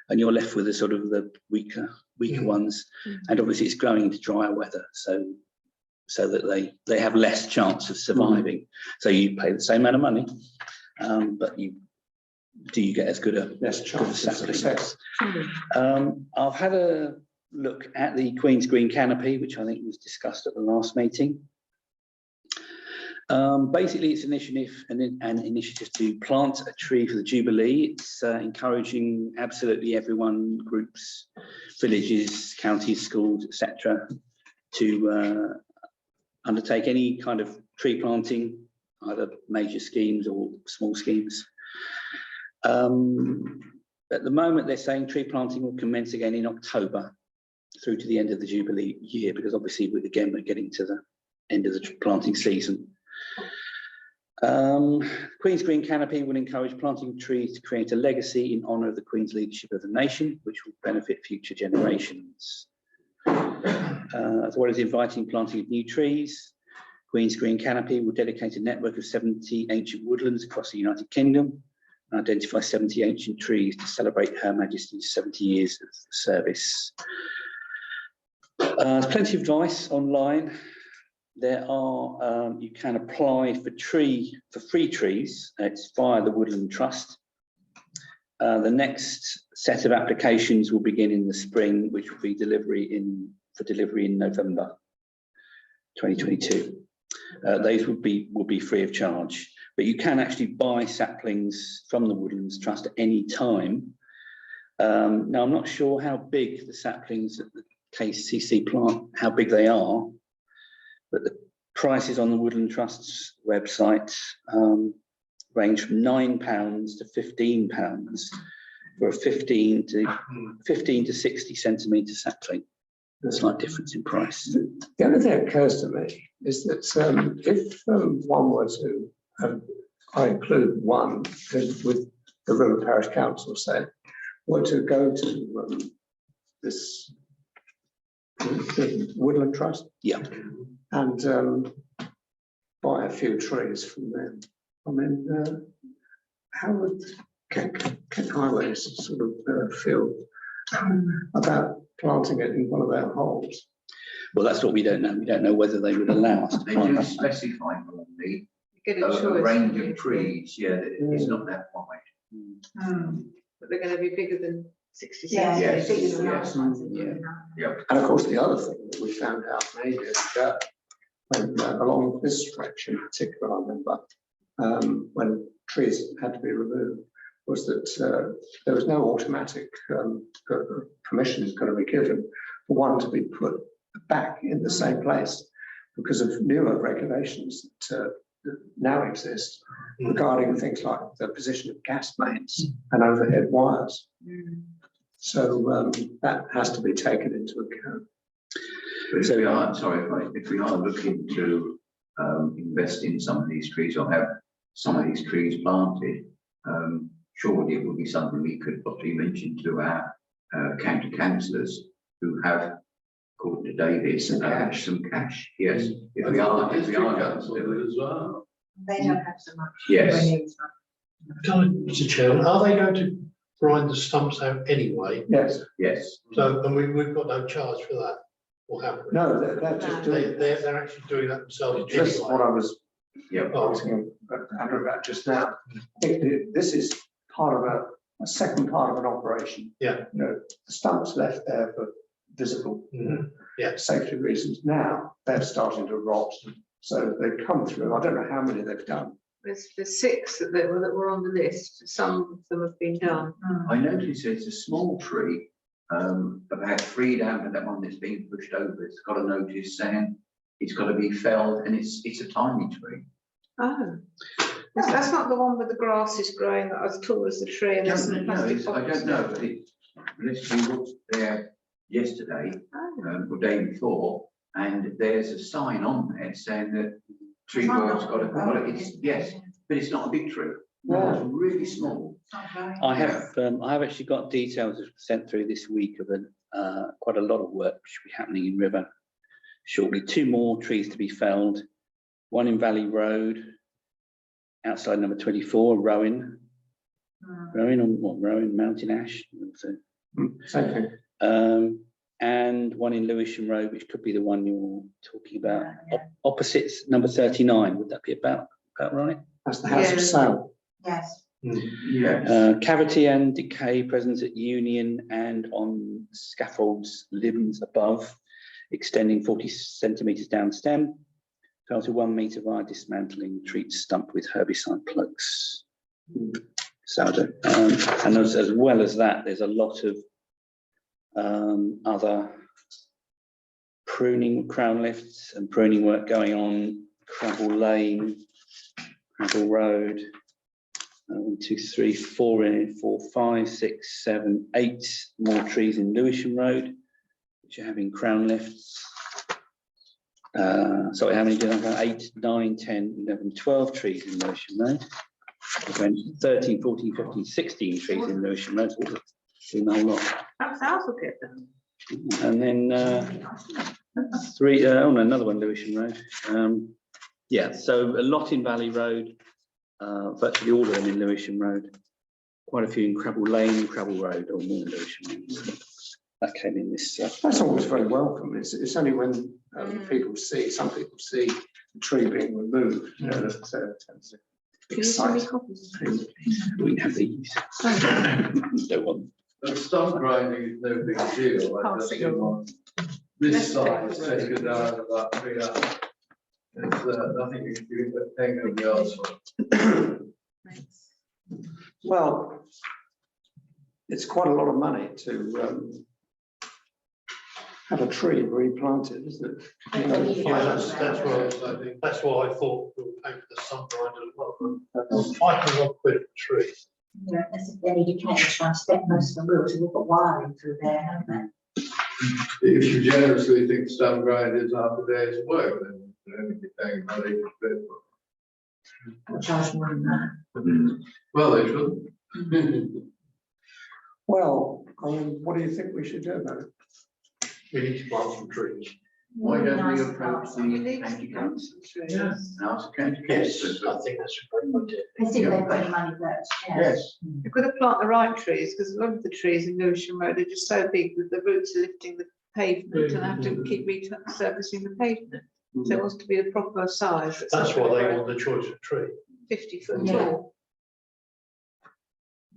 and you're left with the sort of the weaker ones. And obviously it's growing into drier weather, so that they have less chance of surviving. So you pay the same amount of money, but you get as good a Less chance of success. I've had a look at the Queen's Green Canopy, which I think was discussed at the last meeting. Basically, it's an initiative to plant a tree for the Jubilee. It's encouraging absolutely everyone, groups, villages, counties, schools, etc., to undertake any kind of tree planting, either major schemes or small schemes. At the moment, they're saying tree planting will commence again in October through to the end of the Jubilee year, because obviously, we're getting to the end of the planting season. Queen's Green Canopy will encourage planting trees to create a legacy in honour of the Queen's leadership of the nation, which will benefit future generations. As well as inviting planting of new trees, Queen's Green Canopy will dedicate a network of 70 ancient woodlands across the United Kingdom and identify 70 ancient trees to celebrate Her Majesty's 70 years of service. There's plenty of advice online. There are, you can apply for free trees. It's via the Woodland Trust. The next set of applications will begin in the spring, which will be for delivery in November 2022. Those will be free of charge, but you can actually buy saplings from the Woodlands Trust at any time. Now, I'm not sure how big the saplings at the KCC plant, how big they are, but the prices on the Woodland Trust's website range from £9 to £15 for a 15 to 60 centimetre sapling. A slight difference in price. The other thing that occurs to me is that if one were to, I include one with the River Parish Council, say, were to go to this Woodland Trust, Yeah. and buy a few trees from them. I mean, how would Kent Highways sort of feel about planting it in one of their holes? Well, that's what we don't know. We don't know whether they would allow us to They plant do that. specify normally Get a a choice. range of trees, it's not that wide. But they're going to be bigger than 60 Yeah, Yes, centimetres. bigger than yes, other ones, yeah. isn't it? Yeah. And of course, the other thing that we found out maybe is that when, along this stretch in particular, I remember when trees had to be removed, was that there was no automatic permission going to be given for one to be put back in the same place because of newer regulations that now exist regarding things like the position of gas mains and overhead wires. So that has to be taken into account. But if we are, sorry, if we are looking to invest in some of these trees or have some of these trees planted, surely it would be something we could possibly mention to our county councillors who have, according to David, some cash. Yes, if we are going to do it. As well. They don't have so much. Yes. Mr. Chairman, are they going to grind the stumps out anyway? Yes, Yes. So, and we've got no charge for that, or have we? no, they're just doing, They're actually doing that themselves just what anyway. I was asking Andrew about just now. I think this is part of a second part of an operation. Yeah. You know, the stumps left there for visible Mhm. Yeah. safety reasons. Now they're starting to rot. So they've come through. I don't know how many they've done. There's 6 that were on the list. Some of them have been done. I noticed it's a small tree, about 3 down from that one that's being pushed over. It's got a notice saying it's got to be felled, and it's a tiny tree. Oh, that's not the one where the grass is growing as tall as the tree and there's some plastic I boxes. don't know, but it literally was there yesterday, Oh, or day before, and there's a sign on there saying that tree work's got to, well, it's, yes, but it's not a big tree. No, it's really small. I have actually got details sent through this week of quite a lot of work which will be happening in River shortly. 2 more trees to be felled, one in Valley Road, outside number 24, Rowan. Rowan on what? Rowan Mountain Ash. Same thing. And one in Lewisham Road, which could be the one you're talking about. Opposite number 39. Would that be about right? That's the house for sale. Yes. Yes. Cavity and decay present at Union and on scaffolds limbs above, extending 40 centimetres down stem, fell to 1 metre via dismantling, treat stump with herbicide plugs. Sourdough. And as well as that, there's a lot of other pruning, crown lifts and pruning work going on, Gravel Lane, Gravel Road, 1, 2, 3, 4, 5, 6, 7, 8 more trees in Lewisham Road, which are having crown lifts. Sorry, how many did I have? 8, 9, 10, 11, 12 trees in Lewisham Road. 13, 14, 15, 16 trees in Lewisham Road. Doing a whole lot. perhaps ours will get done. And then 3, oh no, another one, Lewisham Road. Yeah, so a lot in Valley Road, virtually all of them in Lewisham Road. Quite a few in Gravel Lane, Gravel Road, or more in Lewisham Road. So that came in this. That's always very welcome. It's only when some people see the tree being removed, you know, that tends to Can you send me excite copies? people. We can have these. Don't want. The stump grinding is no big deal. I Can't just see see your- one. This side is taken down about 3 hours. It's nothing you can do but hang on the outside. Thanks. Well, it's quite a lot of money to have a tree replanted, isn't it? You know, Yeah, that's what I think. That's why I thought we were paying for the sun grinder as well. 500 quid a tree. Yeah, that's if they need to try and step most of the wheels, we've got wiring through there, haven't If you generously think stump grind is half a day's work, then you only be paying money for it. they? We'll charge more than that. Well, they should. Well, what do you think we should do about it? We need to plant some trees. Why don't we Nice approach plants. You the need county to council? Yeah. Ask the county Yes, council. I think that's a great idea. Let's see if they've got any money first. Yes. You've got to plant the right trees because a lot of the trees in Lewisham Road are just so big that the roots are lifting the pavement and have to keep resurfacing the pavement. So it wants to be the proper size. That's why they want the choice of tree, 50 foot Yeah. tall.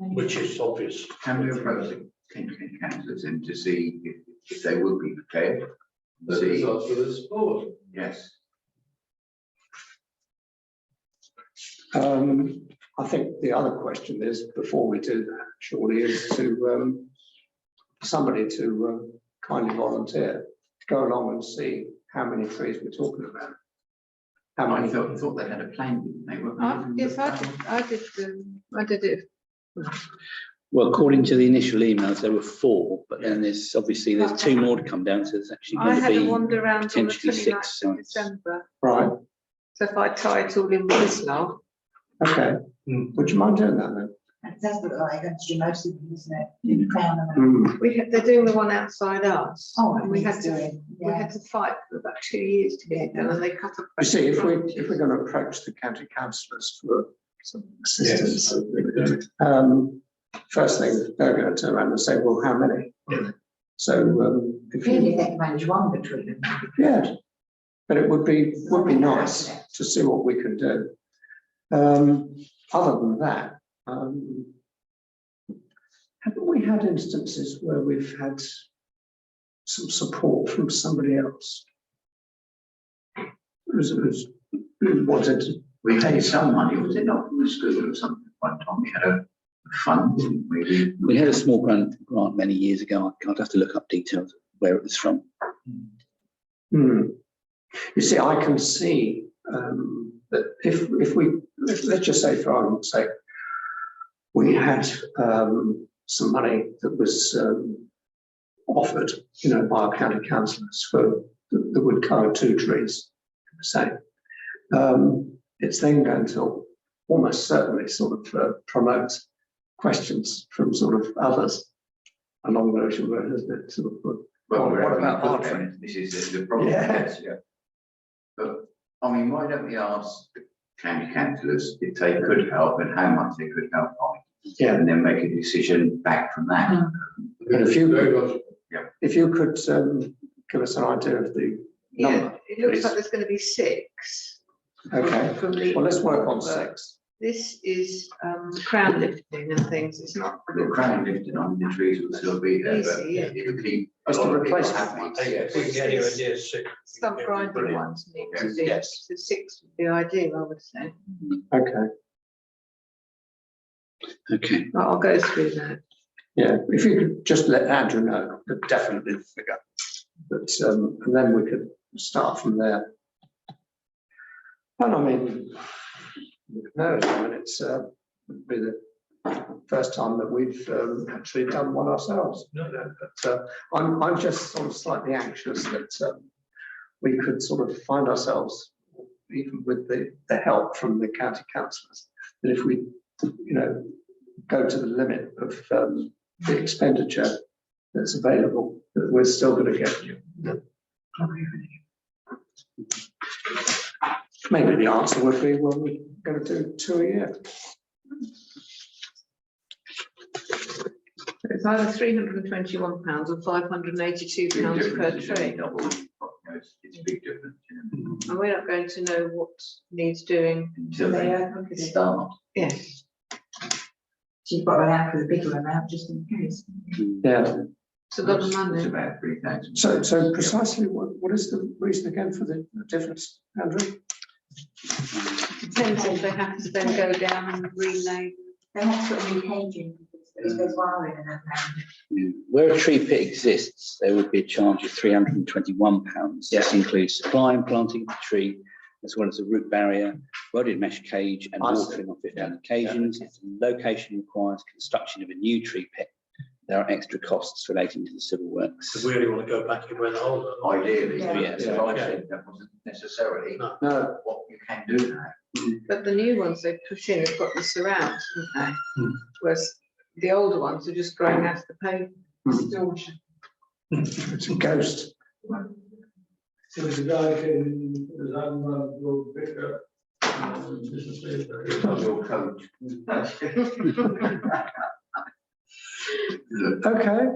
which is obvious. Can we approach the county councillors and to see if they would be prepared? That is also the support. Yes. I think the other question is, before we do that, surely, is to somebody to kindly volunteer to go along and see how many trees we're talking about. How I many? thought they had a plan, didn't they? Weren't they? Yes, I did it. Well, according to the initial emails, there were 4, but then there's 2 more to come down, so there's actually I going to had a be wander around on the potentially 29th 6 of sites. December. Right. So if I tie it all in with this lot, Okay, would you mind doing that then? That's what I going to do most of them, isn't it? You crown them. They're doing the one outside us. Oh, and we had to, doing. we had to fight for about 2 years to get it done, and they cut up. You see, if we're going to approach the county councillors for some assistance, first thing they're going to turn around and say, well, how many? So if Really, you, they can manage one between them. yeah, but it would be nice to see what we can do. Other than that, haven't we had instances where we've had some support from somebody else? Who wanted to We had some money, was it not from the school or something? One time we had a fund, didn't we? We had a small grant many years ago. I'd have to look up details of where it was from. You see, I can see that if let's just say for argument's sake, we had some money that was offered, by our county councillors that would cover 2 trees, say. It's then going to almost certainly sort of promote questions from sort of others along the ocean road, isn't it? Sort of, Well, what about our them? tree? This is the problem. Yeah. But I mean, why don't we ask the county councillors if they could help and how much they could help on, Yeah. and then make a decision back from that. And if you Very could, much. if you could give us an idea of the Yeah, number. it looks please. like there's going to be 6. Okay, From the, well, let's work on 6. This is crown lifting and things. It's not. The crown lifted on the trees will still be there, but Easy, yeah. it would keep a Just lot to of people replace happy. that. If we can get anywhere near 6. Stump grinding Brilliant. ones need to be. Yes. So 6 would be ideal, I would say. Okay, Okay. I'll go through that. yeah, if you could just let Andrew know, definitely the figure. But, and then we could start from there. And I mean, who knows, it's be the first time that we've actually done one ourselves. But I'm just sort of slightly anxious that we could sort of find ourselves, even with the help from the county councillors, that if we, go to the limit of the expenditure that's available, that we're still going to get you. Maybe the answer would be, well, we're going to do 2 a year. It's either £321 or £582 per tree. It's a big difference. And we're not going to know what needs doing. Until they start. Yes. So you've got to allow for the bigger amount just in case. Yeah. It's a lot of It's money. about 3,000. So precisely what is the reason again for the difference, Andrew? Depends if they have to then go down and relay. They have to put a new cage in because there's wiring in that land. Where a tree pit exists, there would be a charge of £321. This includes supply and planting of the tree, as well as a root barrier, welded mesh cage, and I see. watering on 15 occasions. If the location requires construction of a new tree pit, there are extra costs relating to the civil works. Because we really want to go back in where the holes are. Ideally, Yeah. yes, Yeah. but I said that wasn't necessarily No. what you can do now. But the new ones they put in have got the surrounds, haven't they? Whereas the older ones are just growing out of the pavement. Distortion. It's a ghost. So the guy came, his own little picture. It's not your coach. Okay,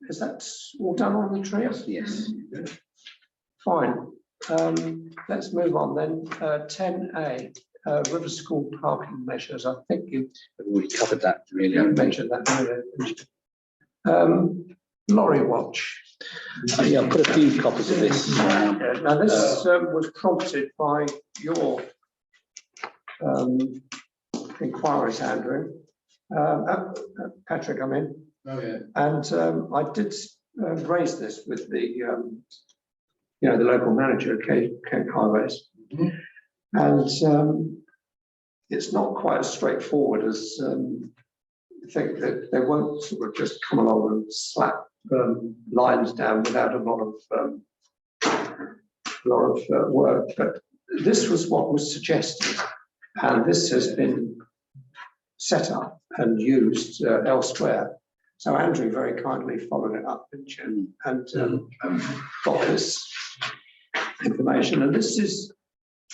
is that all done on the trees? Yes. Fine. Let's move on then. 10A, River School parking measures. I think you I've already covered that, really. mentioned that earlier. Lorry watch. Yeah, I've put a few copies of this. Now this was prompted by your inquiries, Andrew. Patrick, I mean. Oh, yeah. And I did raise this with the, the local manager of Kent Highways. And it's not quite as straightforward as I think that they won't sort of just come along and slap lines down without a lot of work. But this was what was suggested. And this has been set up and used elsewhere. So Andrew very kindly followed it up, didn't you? And got this information. And this is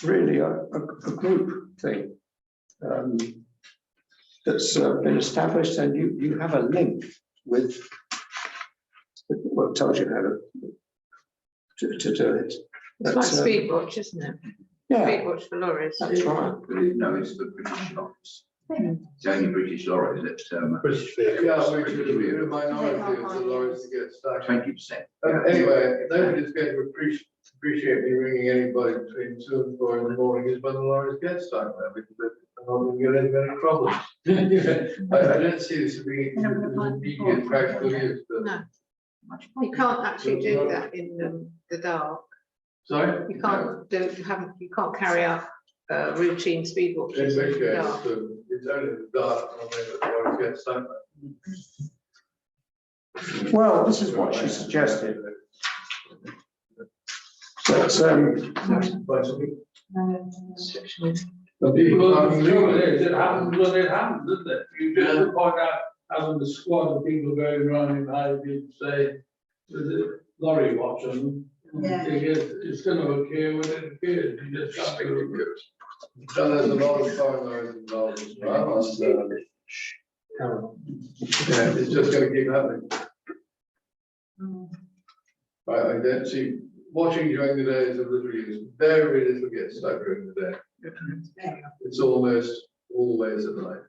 really a group thing that's been established, and you have a link with, well, it tells you how to do it. It's like speed watch, isn't it? Yeah, Speed watch for lorries. that's right. No, it's the British lorries. It's only British lorries that, British vehicle. Yeah, which is a minority of the lorries that get stuck. 20%. Anyway, nobody's going to appreciate me ringing anybody between 2 and 4 in the morning is when the lorries get stuck there, because they're not going to get any problems. I don't see this as being immediate practical use, but. No. You can't actually do that in the dark. Sorry? You can't do, you can't carry out routine speed In watches which in the case, dark. it's only the dark when the lorries get stuck there. Well, this is what she suggested. But The people Well, are the trouble is, it happens when it happens, doesn't it? You just point out having the squad of people going around in high beams, say, there's a lorry watching them. Yeah. It's going to occur when it occurs. You just have to. So there's a lot of foreign lorries involved as well, and, yeah, it's just going to keep happening. I don't see, watching during the day is a little use, very little gets stuck during the day. It's almost always at night.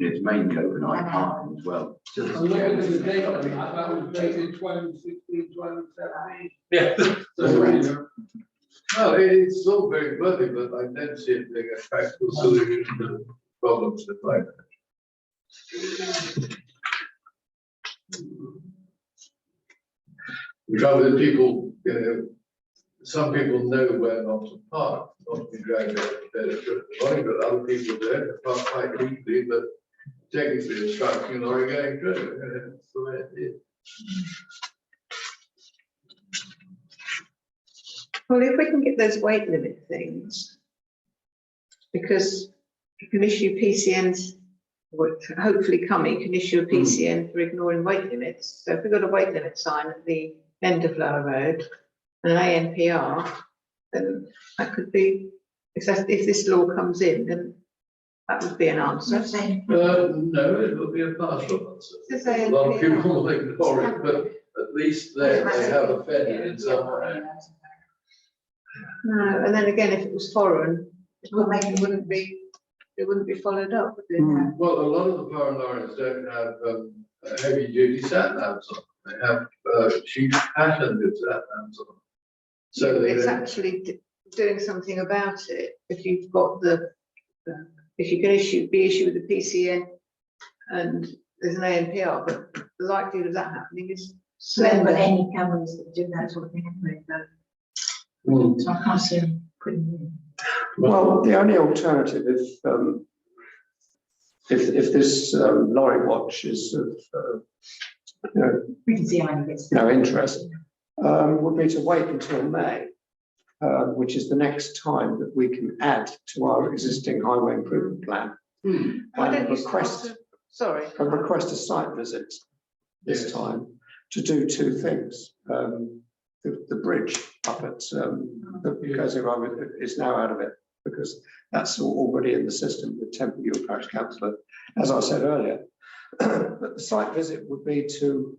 it's mainly overnight parking as well. I'm looking at the date on that was dated 2016, 2017. Yeah. So, No, it's all very bloody, but I don't see it being a practical solution to problems with like that. The trouble is people, you know, some people know where not to park, not to be dragged out of bed at the morning, but other people don't, they park quite easily, but technically obstructing a lorry going through. That's the way it is. Well, if we can get those weight limit things, because you can issue PCNs, or hopefully coming, can issue a PCN for ignoring weight limits. So if we've got a weight limit sign at the end of Lower Road and an ANPR, then that could be, if this law comes in, then that would be an answer. No, it will be a partial answer. Does A lot of ANPR? people will ignore it, but at least they have offended in some way. No, and then again, if it was foreign, it wouldn't be followed up, would it? Well, a lot of the foreign lorries don't have heavy duty sat navs on. They have sheet patterned with sat navs on. So they It's don't- actually doing something about it. If you've got if you can be issued with a PCN and there's an ANPR, but the likelihood of that happening is So then, but slender. any cameras that do that sort of thing, anyway, so I can't see them putting them in. well, the only alternative if this lorry watch is of We can see how it gets. no interest, would be to wait until May, which is the next time that we can add to our existing highway improvement plan. Why don't And you request start Sorry. and request a site visit this time to do two things. The bridge up at the Cozy Road is now out of it because that's already in the system with Temple Ewell Parish Council. As I said earlier, but the site visit would be to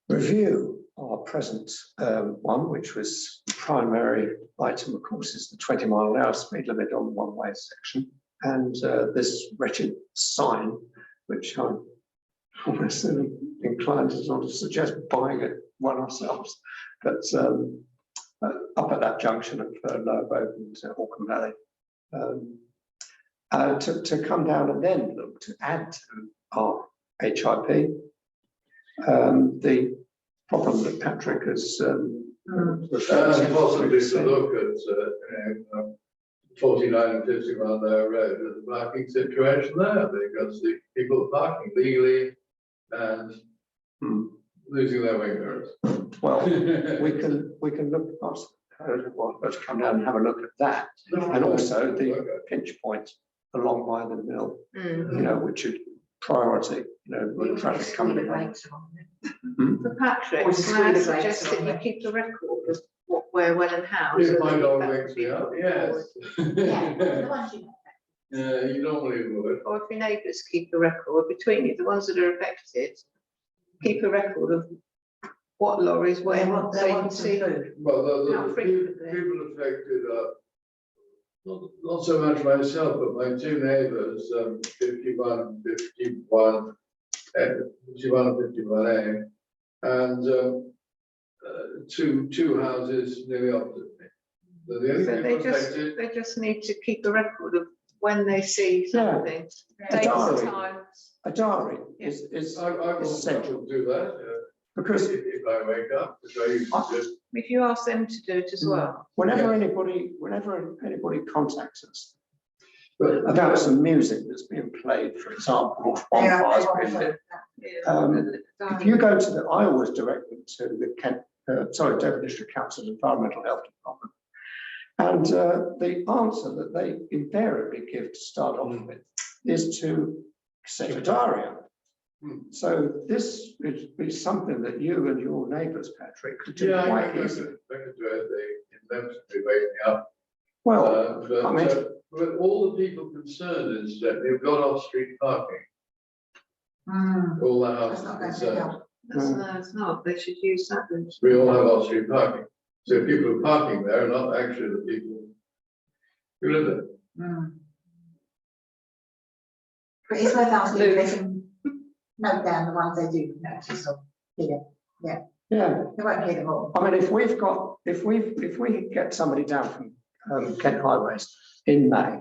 review our present one, which was the primary item, of course, is the 20-mile-an-hour speed limit on the one-way section, and this wretched sign, which I'm almost inclined to sort of suggest buying one ourselves, but up at that junction of Lower Road and Auckland Valley, to come down and then look to add to our HIP. The problem that Patrick has possibly to look at 49 and 50 mile an hour road, there's a parking situation there because the people are parking legally and losing their way mirrors. well, we can look let's come down and have a look at that. And also the pinch point along by the mill, Mm. you know, which is priority, you know, with traffic coming in. For Patrick, Or can I screw the suggest brakes that on you it. keep a record of what, where, when and how? If so my that dog that wakes can be me up, put yes. forward. Yeah, the ones you know. Yeah, you normally would. Or if your neighbours keep a record between you, the ones that are affected, keep a record of what lorries, when, so you can see Well, how the frequently. people affected are not so much myself, but my two neighbours, 51 and 51, 51 and 51A, and two houses nearly opposite me. They're the only So people affected. they just need to keep a record of when they see something, A dates, diary. times. A diary is I will essential do that, because if I wake up, because I used to just. If you ask them to do it as well. whenever anybody contacts us about some music that's being played, for example, or bonfires being lit, if you go to the, I always direct them to the Devon District Council's Environmental Health Department. And the answer that they invariably give to start off with is to set a diary up. So this would be something that you and your neighbours, Patrick, could do quite easily. I could do it, they inevitably wake me up. Well, But I mean, but all the people concerned is that they've got off-street parking, all the That's houses not going to concerned. help. No, it's not, they should use that. then. We all have off-street parking, so people who are parking there are not actually the people who live there. But it's worth asking if they can note down the ones they do notice or hear. yeah. They won't hear them all. I mean, if we get somebody down from Kent Highways in May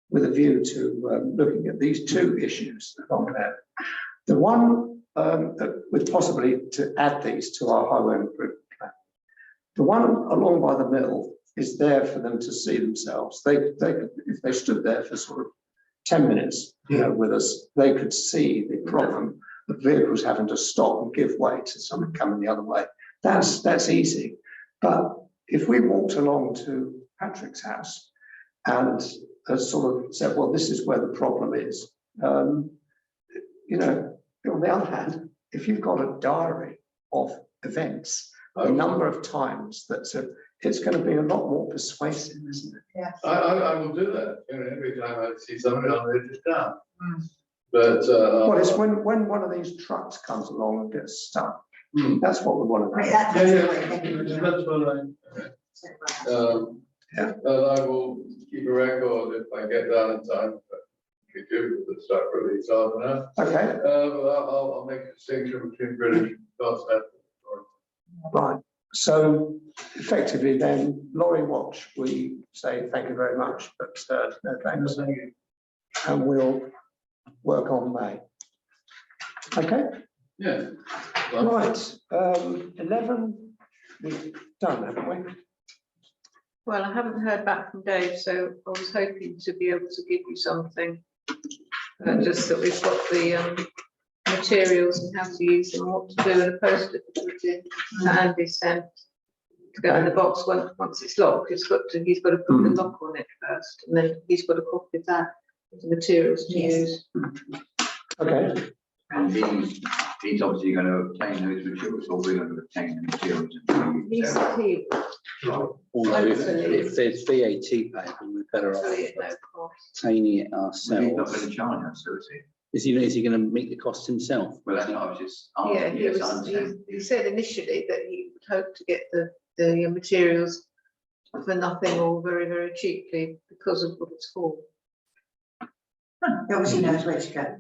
with a view to looking at these two issues along there, the one with possibly to add these to our highway improvement plan, the one along by the mill is there for them to see themselves. They could, if they stood there for sort of 10 minutes, you know, with us, they could see the problem of vehicles having to stop and give way to someone coming the other way. That's easy. But if we walked along to Patrick's house and sort of said, well, this is where the problem is, you know, on the other hand, if you've got a diary of events, the number of times that it's going to be a lot more persuasive, isn't it? Yeah. I will do that, you know, every time I see somebody on the edge of town. But, Well, it's when one of these trucks comes along and gets stuck. That's what we want to Right, know. that's yeah, what we're thinking. that's what Yeah. and I will keep a record if I get down in time, but if you do, the stuff for at least half an hour. Okay, But I'll make a distinction between British and Gosford. right. So effectively then, Lorry Watch, we say thank you very much, but no thanks. And we'll work on May. Okay, Yeah. right. 11, we've done, haven't we? Well, I haven't heard back from Dave, so I was hoping to be able to give you something. Just that we've got the materials and how to use them, what to do, and a post-it to put in, that Andy sent to go in the box once it's locked. He's got to put the lock on it first, and then he's got a copy of that, the materials to use. Okay, And he's obviously going to obtain those materials, or we're going to obtain the materials. He's he, Although if there's VAT payable, we're better off hopefully at no cost. obtaining it He's not ourselves. going to charge us, so is Is he going to meet the cost himself? well, that's what I was just Yeah, asking. Yes, I he understand. said initially that he would hope to get the materials for nothing or very, very cheaply because of what it's for. He obviously knows where to go.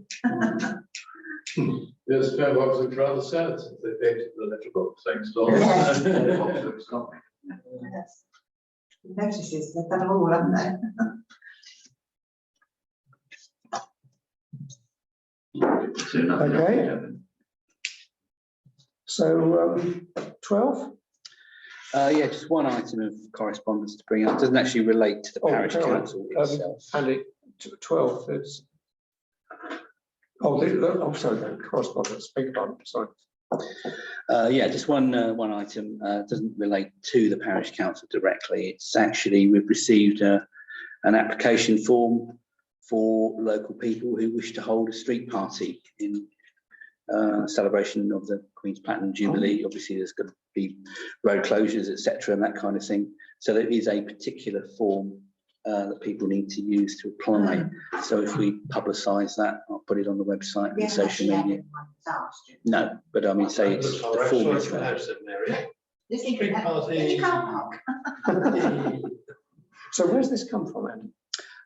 There's 10 box of rather sad, since they dated the little box next door. Yeah. Box looks lovely. Yes. He notices, they've done them all, haven't they? So nothing else Okay. to do. so 12? Yeah, just one item of correspondence to bring up. Doesn't actually relate to the Oh, parish hang on. council itself. And 12 is. Oh, sorry, no, correspondence, beg your pardon, sorry. Yeah, just one item, doesn't relate to the parish council directly. It's actually, we've received an application form for local people who wish to hold a street party in celebration of the Queen's Platinum Jubilee. Obviously, there's going to be road closures, etc., and that kind of thing. So there is a particular form that people need to use to apply. So if we publicise that, I'll put it on the website and social media. No, but I mean, say it's the form is there. Street party. So where's this come from, Andy?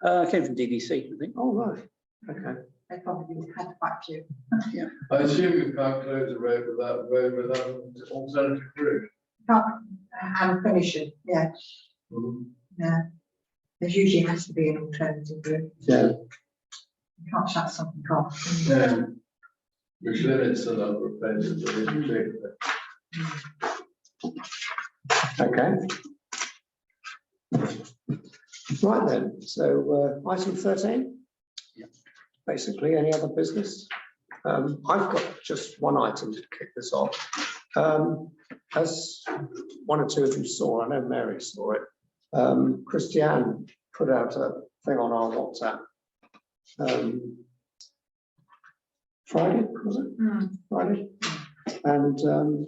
It came from DDC, I think. Oh, right, okay. They probably had quite a few. I assume you can't close a road without an alternative route. Can't have permission, yeah. Yeah. There usually has to be an alternative route. Yeah. You can't shut something off. Yeah. Which limits the number of places that we can take. Okay. Right then, so item 13. Yeah. Basically, any other business? I've got just one item to kick this off. As one or two of you saw, I know Mary saw it. Christiane put out a thing on our WhatsApp. Friday, was it? Friday. And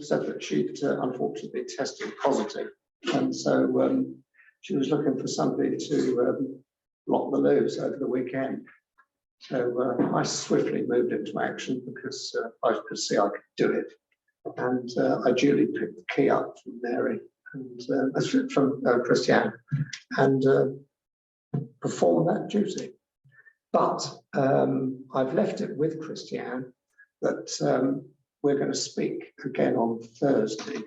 said that she'd unfortunately tested positive. And so she was looking for somebody to block the loos over the weekend. So I swiftly moved into action because I could see I could do it. And I duly picked the key up from Mary and from Christiane and performed that duty. But I've left it with Christiane that we're going to speak again on Thursday.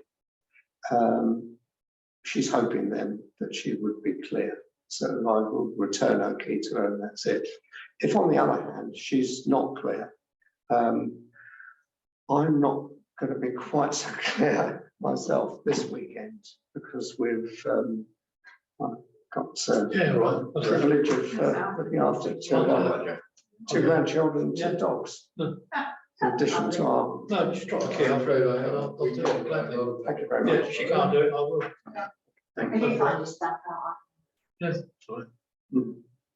She's hoping then that she would be clear. So I will return her key to her and that's it. If on the other hand, she's not clear, I'm not going to be quite so clear myself this weekend because we've got the privilege of looking after two grandchildren, two dogs, in addition to our... No, just drop the key. I'll do it gladly. Thank you very Yeah, much. if she can't do it, I will. And if I just stuff out. Yes, sorry.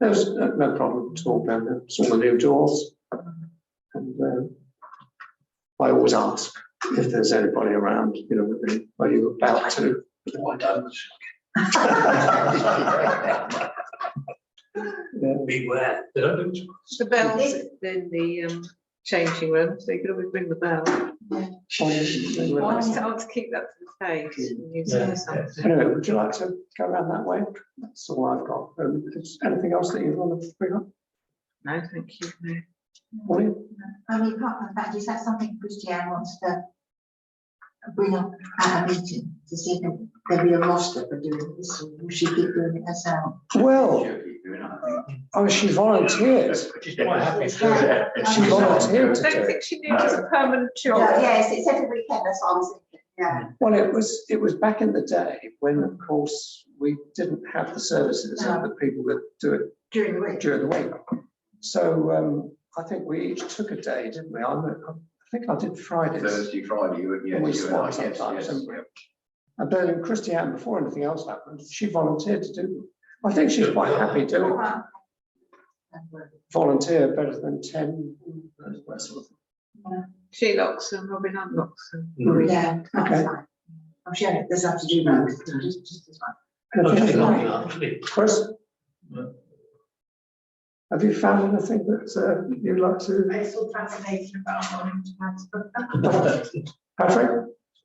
There's no problem at all down there. It's all the new doors. And I always ask if there's anybody around, you know, within, are you about to? I don't. Beware. They don't do it. The bells in the changing room, so you could always ring the bell. I want to keep that to the page. And you say something. Anyway, would you like to go around that way? That's all I've got. Is anything else that you want to bring up? No, thank you. No. Maureen? I mean, apart from the fact, is that something Christiane wants to bring up at a meeting to see if there'll be a roster for doing this, or will she keep doing it herself? Well, oh, she volunteered. She's quite happy to do it. She volunteered I to don't do it. think she needs a permanent job. Yeah, yes, it's every weekend, that's what I was thinking, yeah. Well, it was back in the day when, of course, we didn't have the services of the people that do it During the week. during the week. So I think we each took a day, didn't we? I think I did Fridays. Thursday, Friday, And we swapped sometimes, didn't we? And then Christiane, before anything else happened, she volunteered to do them. I think she's quite happy doing it. Volunteer better than 10. That sort of thing. She locks them, Robin unlocks them. Yeah, Okay. I'm sure it does have to do both, just as well. No, she's Anything not, else? actually. Chris? Have you found anything that you'd like to? It's all fascinating about Patrick?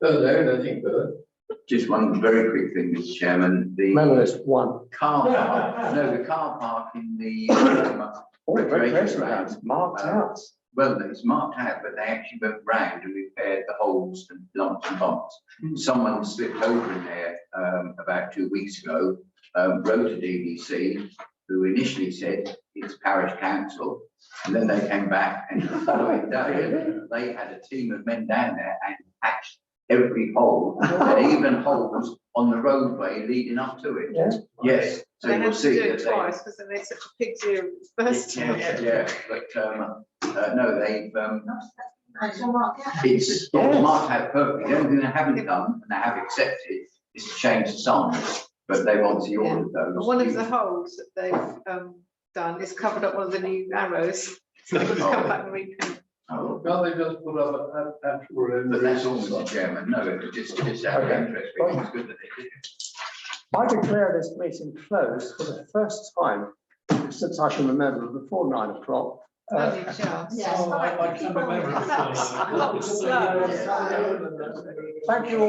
No, nothing further. Just one very quick thing, Mr. Chairman, the Remember, there's one. car park, no, the car park in the, Oh, recreation grounds marked out. well, it's marked out, but they actually went round and repaired the holes and lumps and bumps. Someone slipped over in there about 2 weeks ago, wrote to DDC, who initially said it's Parish Council, and then they came back and the following day, they had a team of men down there and patched every hole, and even holes on the roadway leading up to it. Yes. Yes, so They you'll had to see do that it twice because then they such a pig's ear the first time. Yeah, but no, they've It's all right, yeah. It's marked out perfectly. The only thing they haven't done, and they have accepted, is to change the signs, but they've obviously ordered But those. one of the holes that they've done is covered up one of the new arrows. So they've got to come back and repaint. Oh, Well, they just put up an actual. but that's all, Mr. Chairman. No, it was just out of interest. But it's good that they did. I declare this meeting closed for the first time since I can remember before 9 o'clock. Only just. Yes. Oh, I can remember. That's slow. Thank you all.